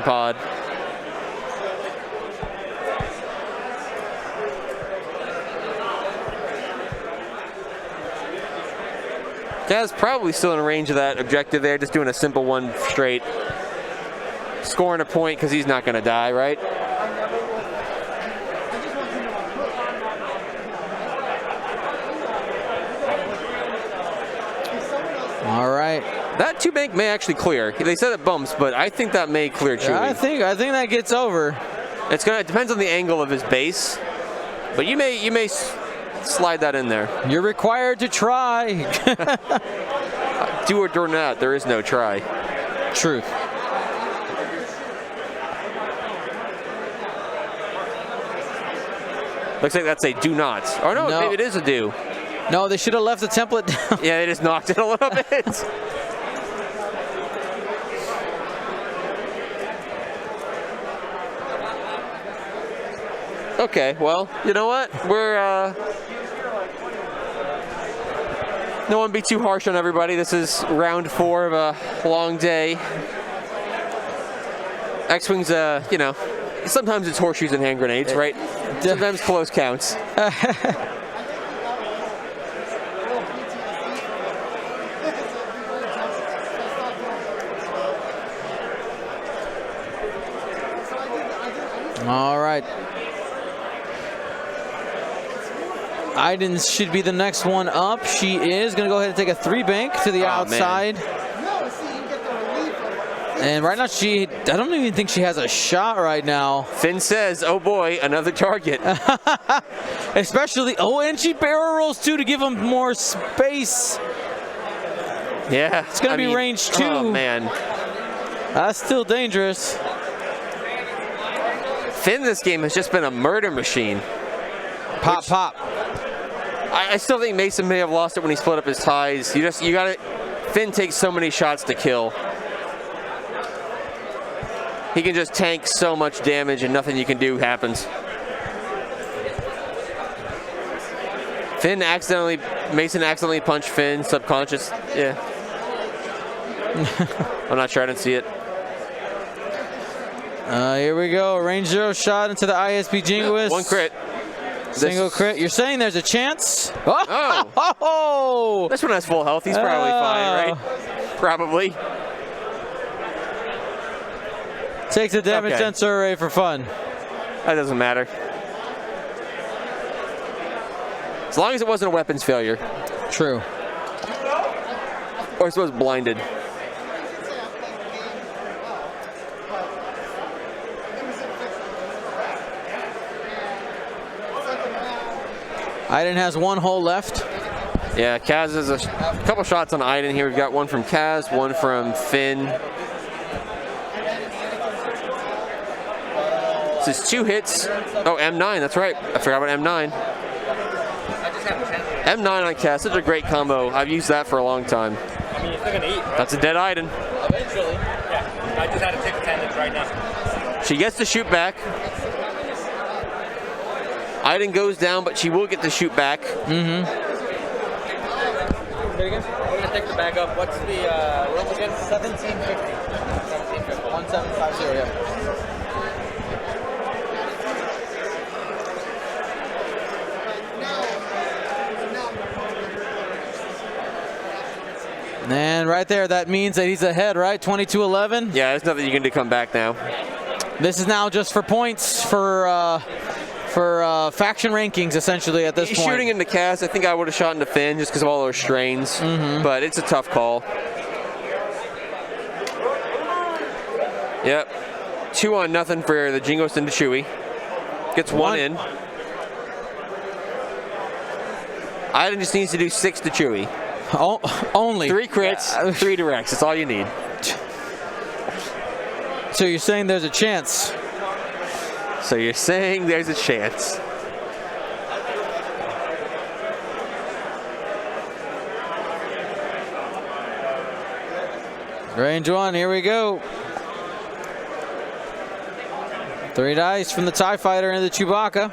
pod. Kaz probably still in range of that objective there, just doing a simple one straight. Scoring a point because he's not going to die, right? All right, That 2-bank may actually clear. They said it bumps, but I think that may clear Chewie. Yeah, I think that gets over. It depends on the angle of his base, but you may slide that in there. You're required to try. Do or do not, there is no try. Truth. Looks like that's a do not. Or no, maybe it is a do. No, they should have left the template down. Yeah, they just knocked it a little bit. Okay, well, you know what? We're no one be too harsh on everybody. This is round 4 of a long day. X-Wing's, you know, sometimes it's horseshoes and hand grenades, right? Sometimes close counts. All right. Iden should be the next one up. She is going to go ahead and take a 3-bank to the outside. And right now, I don't even think she has a shot right now. Finn says, oh boy, another target. Especially, and she barrel rolls too to give him more space. Yeah. It's going to be range 2. Oh, man. That's still dangerous. Finn this game has just been a murder machine. Pop. I still think Mason may have lost it when he split up his ties. You gotta, Finn takes so many shots to kill. He can just tank so much damage and nothing you can do happens. Mason accidentally punched Finn, subconscious, yeah. I'm not sure, I didn't see it. Here we go, range 0 shot into the ISP Jingoist. 1 crit. Single crit. You're saying there's a chance? Oh! This one has full health. He's probably fine, right? Probably. Takes a damage sensor array for fun. That doesn't matter. As long as it wasn't a weapons failure. True. Or I suppose blinded. Iden has 1 hole left. Yeah, Kaz has a couple shots on Iden here. We've got one from Kaz, one from Finn. This is 2 hits. Oh, M9, that's right. I forgot about M9. M9 on Kaz, such a great combo. I've used that for a long time. I mean, you're still gonna eat, right? That's a dead Iden. Eventually. Yeah, I just had to take attendance right now. She gets to shoot back. Iden goes down, but she will get to shoot back. Mm-hmm. We're gonna take the bag up. What's the room again? 1750. 1750. 1750, yeah. And right there, that means that he's ahead, right? 22-11. Yeah, there's nothing you can do to come back now. This is now just for points for faction rankings, essentially, at this He's point. shooting into Kaz. I think I would have shot into Finn just because of all those strains. Mm-hmm. But it's a tough call. Yep. 2-0 for the Jingoist into Chewie. Gets one in. Iden just needs to do 6 to Chewie. Only 3 crits, 3 directs. That's all you need. So you're saying there's a chance? So you're saying there's a chance. Range 1, here we go. 3 dice from the TIE Fighter and the Chewbacca.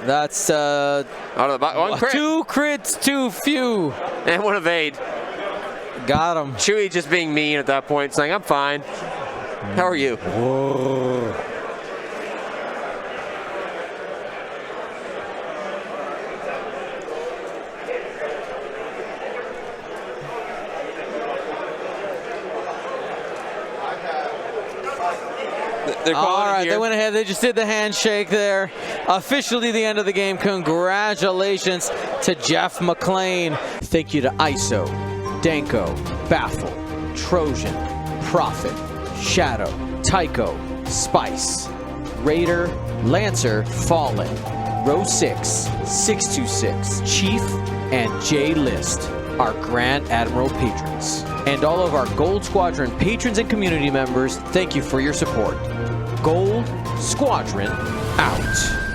That's Out of the 1 crit. 2 crits too few. And 1 evade. Got him. Chewie just being mean at that point, saying, I'm fine. How are you? Whoa. All right, they went ahead. They just did the handshake there. Officially the end of the game. Congratulations to Jeff McClain. Thank you to ISO, Danko, Baffle, Trojan, Prophet, Shadow, Tycho, Spice, Raider, Lancer, Fallen, Row 6, 626, Chief, and J List, our Grand Admiral patrons. And all of our Gold Squadron patrons and community members, thank you for your support. Gold Squadron out.